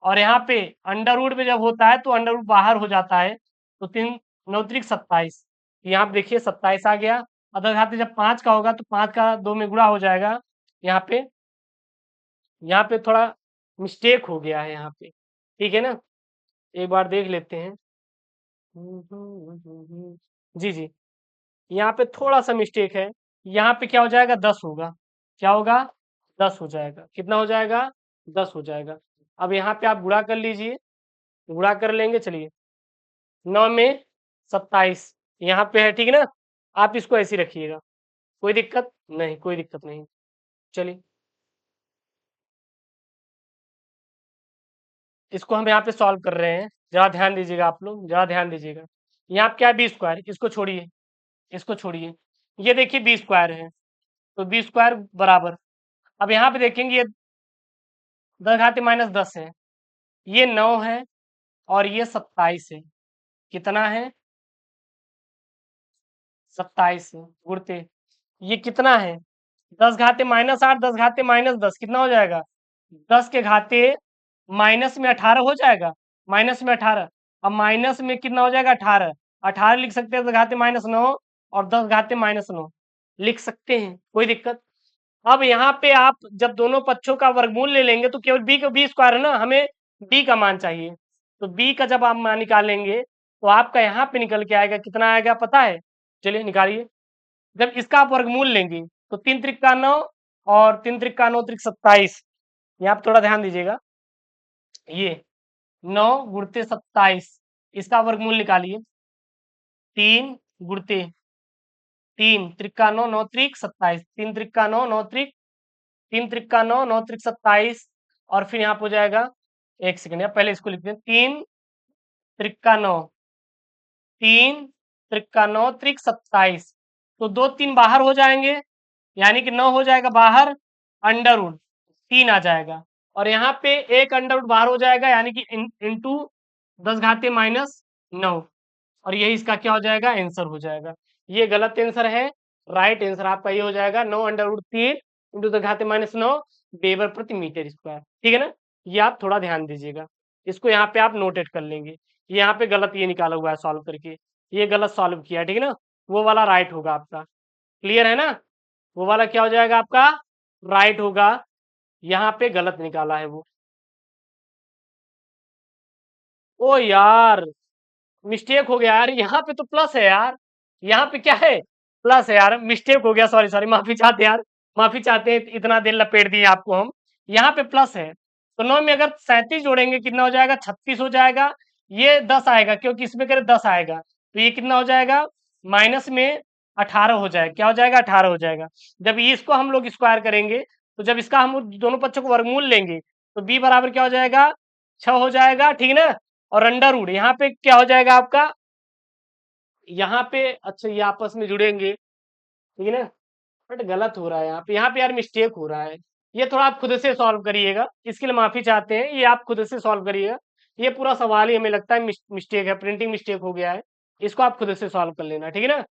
और यहाँ पे अंडर रूट में जब होता है तो अंडर रूट बाहर हो जाता है, तो 3×9=27, यहाँ पे देखिए 27 आ गया। अगर घाते जब 5 का होगा तो 5 का 2 में गुणा हो जाएगा। यहाँ पे थोड़ा मिस्टेक हो गया है यहाँ पे, ठीक है ना, एक बार देख लेते हैं। जी जी, यहाँ पे थोड़ा सा मिस्टेक है, यहाँ पे क्या हो जाएगा 10 होगा, क्या होगा 10 हो जाएगा, कितना हो जाएगा 10 हो जाएगा। अब यहाँ पे आप गुणा कर लीजिए, गुणा कर लेंगे, चलिए 9 में 27 यहाँ पे है, ठीक है ना, आप इसको ऐसे ही रखिएगा, कोई दिक्कत नहीं, कोई दिक्कत नहीं। चलिए इसको हम यहाँ पे सॉल्व कर रहे हैं, जरा ध्यान दीजिएगा, आप लोग जरा ध्यान दीजिएगा। यहाँ पे क्या है बी स्क्वायर, इसको छोड़िए, इसको छोड़िए, ये देखिए बी स्क्वायर है, तो बी स्क्वायर बराबर, अब यहाँ पे देखेंगे ये 10 घाते -10 है, ये 9 है और ये 27 है, कितना है 27 है गुणते, ये कितना है 10 घाते -8, 10 घाते -10 कितना हो जाएगा, 10 के घाते माइनस में 18 हो जाएगा, माइनस में 18, अब माइनस में कितना हो जाएगा 18, 18 लिख सकते हैं 10 घाते -9 और 10 घाते -9 लिख सकते हैं, कोई दिक्कत। अब यहाँ पे आप जब दोनों पक्षों का वर्गमूल ले लेंगे तो केवल बी का बी स्क्वायर है ना, हमें बी का मान चाहिए, तो बी का जब आप मान निकालेंगे तो आपका यहाँ पे निकल के आएगा, कितना आएगा पता है, चलिए निकालिए। जब इसका आप वर्गमूल लेंगे तो 3 त्रिक 9 और 3 त्रिक 9 त्रिक 27, यहाँ पे थोड़ा ध्यान दीजिएगा, ये 9 गुणते 27, इसका वर्गमूल निकालिए, 3 गुणते 3 त्रिक 9 9 त्रिक 27, 3 त्रिक 9 9 त्रिक 3 त्रिक 9 9 त्रिक 27, और फिर यहाँ पे हो जाएगा, एक सेकंड, या पहले इसको लिखते हैं, 3 त्रिक 9 3 त्रिक 9 त्रिक 27, तो 2 3 बाहर हो जाएंगे, यानी कि 9 हो जाएगा बाहर, अंडर रूट 3 आ जाएगा, और यहाँ पे एक अंडर रूट बाहर हो जाएगा, यानी कि इंटू 10 घाते -9, और यही इसका क्या हो जाएगा आंसर हो जाएगा। ये गलत आंसर है, राइट आंसर आपका ये हो जाएगा 9 अंडर रूट 3 इंटू 10 घाते -9 वेबर प्रति मीटर स्क्वायर, ठीक है ना, ये आप थोड़ा ध्यान दीजिएगा, इसको यहाँ पे आप नोटेट कर लेंगे। यहाँ पे गलत ये निकाला हुआ है सॉल्व करके, ये गलत सॉल्व किया, ठीक है ना, वो वाला राइट होगा आपका, क्लियर है ना, वो वाला क्या हो जाएगा आपका राइट होगा, यहाँ पे गलत निकाला है वो। ओ यार मिस्टेक हो गया यार, यहाँ पे तो प्लस है यार, यहाँ पे क्या है प्लस है यार, मिस्टेक हो गया, सॉरी सॉरी, माफी चाहते हैं यार, माफी चाहते हैं, इतना देर लपेट दिए आपको हम, यहाँ पे प्लस है, तो 9 में अगर 37 जोड़ेंगे कितना हो जाएगा 36 हो जाएगा, ये 10 आएगा क्योंकि इसमें करे 10 आएगा, तो ये कितना हो जाएगा माइनस में 18 हो जाएगा, क्या हो जाएगा 18 हो जाएगा। जब ये इसको हम लोग स्क्वायर करेंगे तो जब इसका हम दोनों पक्षों को वर्गमूल लेंगे तो बी बराबर क्या हो जाएगा 6 हो जाएगा, ठीक है ना, और अंडर रूट यहाँ पे क्या हो जाएगा आपका, यहाँ पे अच्छा ये आपस में जुड़ेंगे, ठीक है ना, बट गलत हो रहा है यहाँ पे यार मिस्टेक हो रहा है, ये थोड़ा आप खुद से सॉल्व करिएगा, इसके लिए माफी चाहते हैं, ये आप खुद से सॉल्व करिएगा, ये पूरा सवाल ही हमें लगता है मिस्टेक है, प्रिंटिंग मिस्टेक हो गया है, इसको आप खुद से सॉल्व कर लेना, ठीक है ना,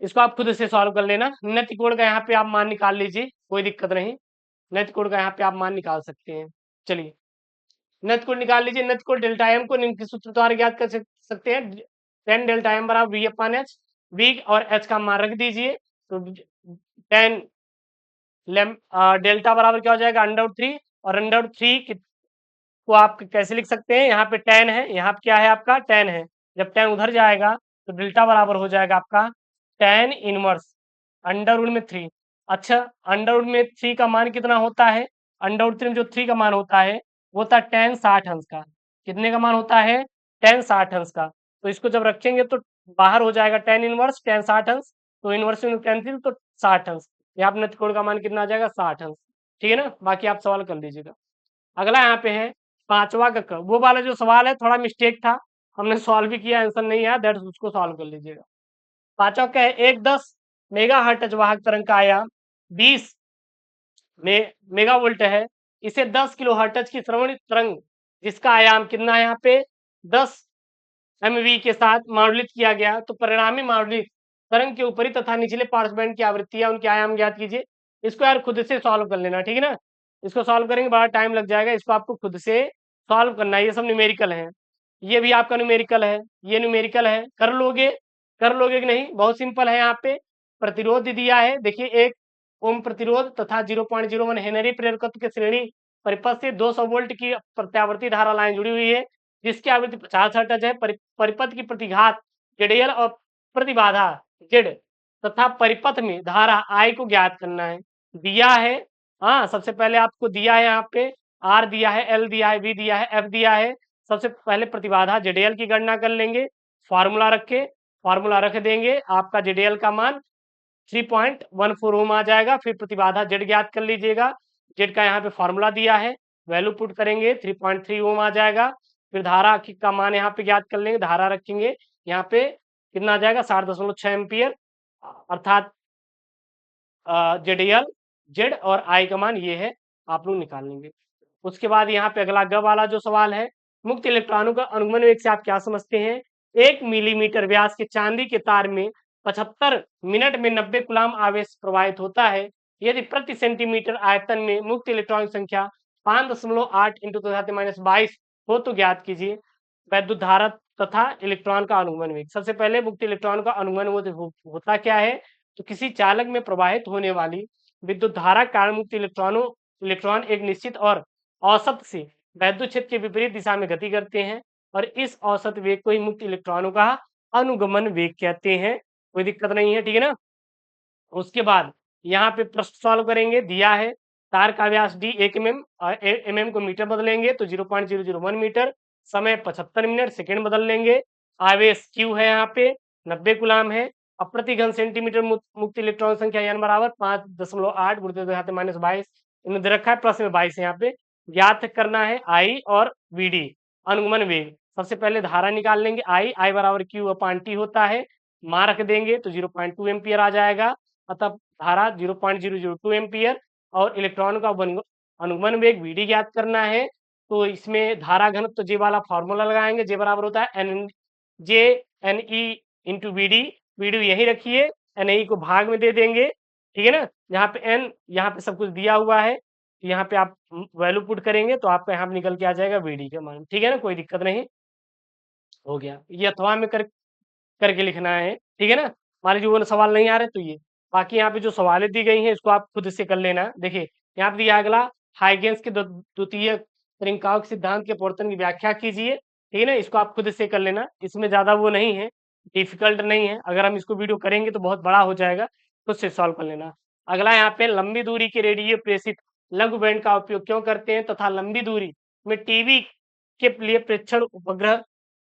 इसको आप खुद से सॉल्व कर लेना। नेट कोड का यहाँ पे आप मान निकाल लीजिए, कोई दिक्कत नहीं, नेट कोड का यहाँ पे आप मान निकाल सकते हैं। चलिए नेट कोड निकाल लीजिए, नेट कोड डेल्टा एम को निम्न के सूत्र द्वारा ज्ञात कर सकते हैं, 10 डेल्टा एम बराबर वी अपन एच, वी और एच का मान रख दीजिए, तो 10 डेल्टा बराबर क्या हो जाएगा अंडर 3, और अंडर 3 को आप कैसे लिख सकते हैं, यहाँ पे tan है, यहाँ पे क्या है आपका tan है, जब tan उधर जाएगा तो डेल्टा बराबर हो जाएगा आपका tan इनवर्स अंडर रूट में 3। अच्छा, अंडर रूट में 3 का मान कितना होता है, अंडर रूट 3 में जो 3 का मान होता है वो होता है tan 60 अंश का। कितने का मान होता है, tan 60 अंश का। तो इसको जब रखेंगे तो बाहर हो जाएगा tan इनवर्स tan 60 अंश, तो इनवर्स में tan 3 तो 60 अंश, यहाँ पे त्रिकोण का मान कितना आ जाएगा 60 अंश। ठीक है ना, बाकी आप सवाल कर लीजिएगा। अगला यहाँ पे है पांचवा का क, वो वाला जो सवाल है थोड़ा मिस्टेक था, हमने सॉल्व भी किया, आंसर नहीं आया, दैट उसको सॉल्व कर लीजिएगा। पांचवा का है एक 10 मेगा हर्ट्ज वाहक तरंग का आयाम 20 मेगा वोल्ट है, इसे 10 किलो हर्ट्ज की श्रवणित तरंग जिसका आयाम कितना है यहाँ पे 10 MV के साथ मॉड्यूलेट किया गया, तो परिणामी मॉड्यूलित तरंग के ऊपरी तथा निचले पार्श्व बैंड की आवृत्तियां उनके आयाम ज्ञात कीजिए। इसको यार खुद से सॉल्व कर लेना, ठीक है ना, इसको सॉल्व करेंगे बड़ा टाइम लग जाएगा, इसको आपको खुद से सॉल्व करना है, ये सब न्यूमेरिकल है, ये भी आपका न्यूमेरिकल है, ये न्यूमेरिकल है, कर लोगे कि नहीं, बहुत सिंपल है। यहाँ पे प्रतिरोध दिया है, देखिए 1 ओम प्रतिरोध तथा 0.01 हेनरी प्रेरकत्व के श्रेणी परिपथ से 200 वोल्ट की प्रत्यावर्ती धारा लाइन जुड़ी हुई है, जिसकी आवृत्ति 50 हर्ट्ज है। परिपथ की प्रतिघात जेडीएल और प्रतिबाधा जेड तथा परिपथ में धारा आई को ज्ञात करना है, दिया है। हाँ, सबसे पहले आपको दिया है, यहाँ पे आर दिया है, एल दिया है, बी दिया है, एफ दिया है। सबसे पहले प्रतिबाधा जेडीएल की गणना कर लेंगे, फार्मूला रख देंगे, आपका जेडीएल का मान 3.14 ओम आ जाएगा। फिर प्रतिबाधा जेड ज्ञात कर लीजिएगा, जेड का यहाँ पे फॉर्मूला दिया है, वैल्यू पुट करेंगे 3.3 ओम आ जाएगा। फिर धारा का मान यहाँ पे ज्ञात कर लेंगे, धारा रखेंगे यहाँ पे कितना आ जाएगा 60.6 एम्पियर, अर्थात जेडीएल जेड और आई का मान ये है, आप लोग निकाल लेंगे। उसके बाद यहाँ पे अगला ग वाला जो सवाल है, मुक्त इलेक्ट्रॉनों का अनुगमन वेग से आप क्या समझते हैं, 1 मिलीमीटर व्यास के चांदी के तार में 75 मिनट में 90 कूलाम आवेश प्रवाहित होता है। यदि प्रति सेंटीमीटर आयतन में मुक्त इलेक्ट्रॉन की संख्या 5.8 इंटू 10⁻22 हो तो ज्ञात कीजिए वैद्युत धारा तथा इलेक्ट्रॉन का अनुगमन वेग। सबसे पहले मुक्त इलेक्ट्रॉन का अनुगमन होता क्या है, तो किसी चालक में प्रवाहित होने वाली विद्युत धारा कारण मुक्त इलेक्ट्रॉन एक निश्चित और औसत से वैद्युत क्षेत्र के विपरीत दिशा में गति करते हैं, और इस औसत वेग को ही मुक्त इलेक्ट्रॉनों का अनुगमन वेग कहते हैं। कोई दिक्कत नहीं है, ठीक है ना। उसके बाद यहाँ पे प्रश्न सॉल्व करेंगे, दिया है तार का व्यास d 1 mm और mm को मीटर बदलेंगे तो 0.001 मीटर, समय 75 मिनट, सेकेंड बदल लेंगे, आवेश q है यहाँ पे 90 कूलाम है, अब प्रति घन सेंटीमीटर मुक्त इलेक्ट्रॉन संख्या n बराबर 5.8 × 10⁻22 इन्हें दे रखा है, प्लस में 22 यहाँ पे ज्ञात करना है I और VD अनुगमन वेग। सबसे पहले धारा निकाल लेंगे, I बराबर Q अपान T होता है, मान रख देंगे तो 0.2 एम्पियर आ जाएगा, अतः धारा 0.002 एम्पियर, और इलेक्ट्रॉन का अनुगमन वेग VD ज्ञात करना है, तो इसमें धारा घनत्व तो जे वाला फॉर्मूला लगाएंगे, जे बराबर होता है NE इंटू VD यही रखिए, NE को भाग में दे देंगे, ठीक है ना। यहाँ पे n, यहाँ पे सब कुछ दिया हुआ है, यहाँ पे आप वैल्यू पुट करेंगे तो आपका यहाँ पे निकल के आ जाएगा VD का मान, ठीक है ना, कोई दिक्कत नहीं, हो गया। ये अथवा में करके लिखना है, ठीक है ना। मान लीजिए वो सवाल नहीं आ रहे तो ये, बाकी यहाँ पे जो सवालें दी गई हैं इसको आप खुद से कर लेना। देखिए यहाँ पे दिया अगला, हाइगेंस के द्वितीय त्रिंकाव के सिद्धांत के प्रवर्तन की व्याख्या कीजिए, ठीक है ना, इसको आप खुद से कर लेना, इसमें ज्यादा वो नहीं है, डिफिकल्ट नहीं है, अगर हम इसको वीडियो करेंगे तो बहुत बड़ा हो जाएगा, खुद से सॉल्व कर लेना। अगला यहाँ पे लंबी दूरी के रेडियो प्रेषित लघु बैंड का उपयोग क्यों करते हैं तथा लंबी दूरी में टीवी के लिए प्रेक्षण उपग्रह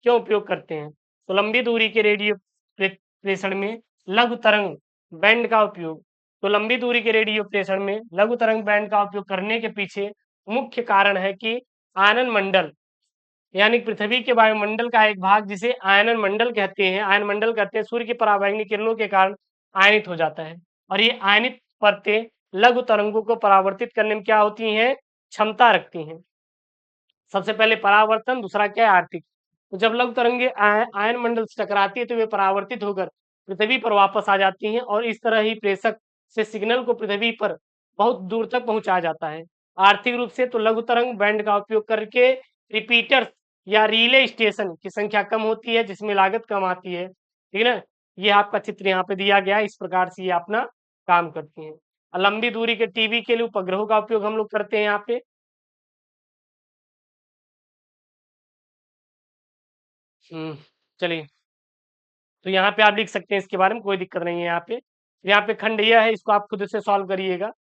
क्यों उपयोग करते हैं, तो लंबी दूरी के रेडियो प्रेषण में लघु तरंग बैंड का उपयोग, तो लंबी दूरी के रेडियो प्रेषण में लघु तरंग बैंड का उपयोग करने के पीछे मुख्य कारण है कि आनन मंडल यानी पृथ्वी के वायुमंडल का एक भाग जिसे आयनन मंडल कहते हैं, आयन मंडल कहते हैं, सूर्य की परावैंगनी किरणों के कारण आयनित हो जाता है, और ये आयनित परतें लघु तरंगों को परावर्तित करने में क्या होती हैं, क्षमता रखती हैं। सबसे पहले परावर्तन, दूसरा क्या है आर्थिक। तो जब लघु तरंगे आयन मंडल से टकराती है तो वे परावर्तित होकर पृथ्वी पर वापस आ जाती हैं, और इस तरह ही प्रेषक से सिग्नल को पृथ्वी पर बहुत दूर तक पहुंचाया जाता है। आर्थिक रूप से तो लघु तरंग बैंड का उपयोग करके रिपीटर्स या रिले स्टेशन की संख्या कम होती है, जिसमें लागत कम आती है, ठीक है ना। ये आपका चित्र यहाँ पे दिया गया है, इस प्रकार से ये अपना काम करती है। लंबी दूरी के टीवी के लिए उपग्रहों का उपयोग हम लोग करते हैं यहाँ पे, चलिए, तो यहाँ पे आप लिख सकते हैं इसके बारे में, कोई दिक्कत नहीं है यहाँ पे खंड यह है, इसको आप खुद से सॉल्व करिएगा।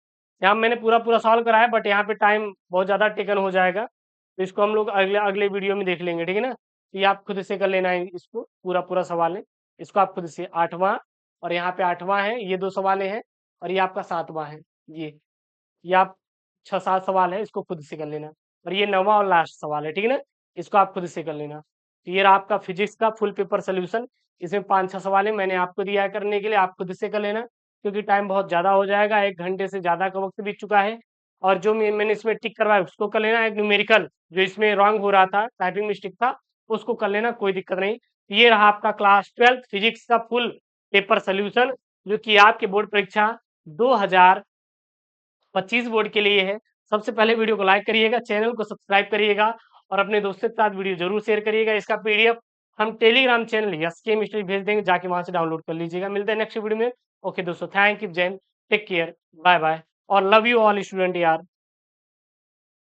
यहाँ मैंने पूरा पूरा सॉल्व कराया, बट यहाँ पे टाइम बहुत ज़्यादा टेकन हो जाएगा, तो इसको हम लोग अगले अगले वीडियो में देख लेंगे, ठीक है ना। तो ये आप खुद से कर लेना है, इसको पूरा पूरा सवाल है, इसको आप खुद से 8वां, और यहाँ पे 8वां है, ये 2 सवाल हैं, और ये आपका 7वां है। ये आप 6-7 सवाल है, इसको खुद से कर लेना, और ये 9वां और लास्ट सवाल है, ठीक है ना। इसको आप खुद से कर लेना। तो ये रहा आपका फिजिक्स का फुल पेपर सोल्यूशन। इसमें 5-6 सवाल है, मैंने आपको दिया है करने के लिए, आप खुद से कर लेना, क्योंकि टाइम बहुत ज़्यादा हो जाएगा, 1 घंटे से ज़्यादा का वक्त बीत चुका है। और जो मैंने इसमें टिक करवाया उसको कर लेना, एक न्यूमेरिकल जो इसमें रॉन्ग हो रहा था, टाइपिंग मिस्टेक था, उसको कर लेना, कोई दिक्कत नहीं। ये रहा आपका क्लास 12 फिजिक्स का फुल पेपर सोल्यूशन, जो कि आपके बोर्ड परीक्षा 2025 बोर्ड के लिए है। सबसे पहले वीडियो को लाइक करिएगा, चैनल को सब्सक्राइब करिएगा, और अपने दोस्तों के साथ वीडियो जरूर शेयर करिएगा। इसका पीडीएफ हम टेलीग्राम चैनल एसके मिस्ट्री भेज देंगे, जाके वहां से डाउनलोड कर लीजिएगा। मिलते हैं नेक्स्ट वीडियो में। ओके दोस्तों, thank you, Jain, take care, bye bye, और लव यू ऑल स्टूडेंट यार।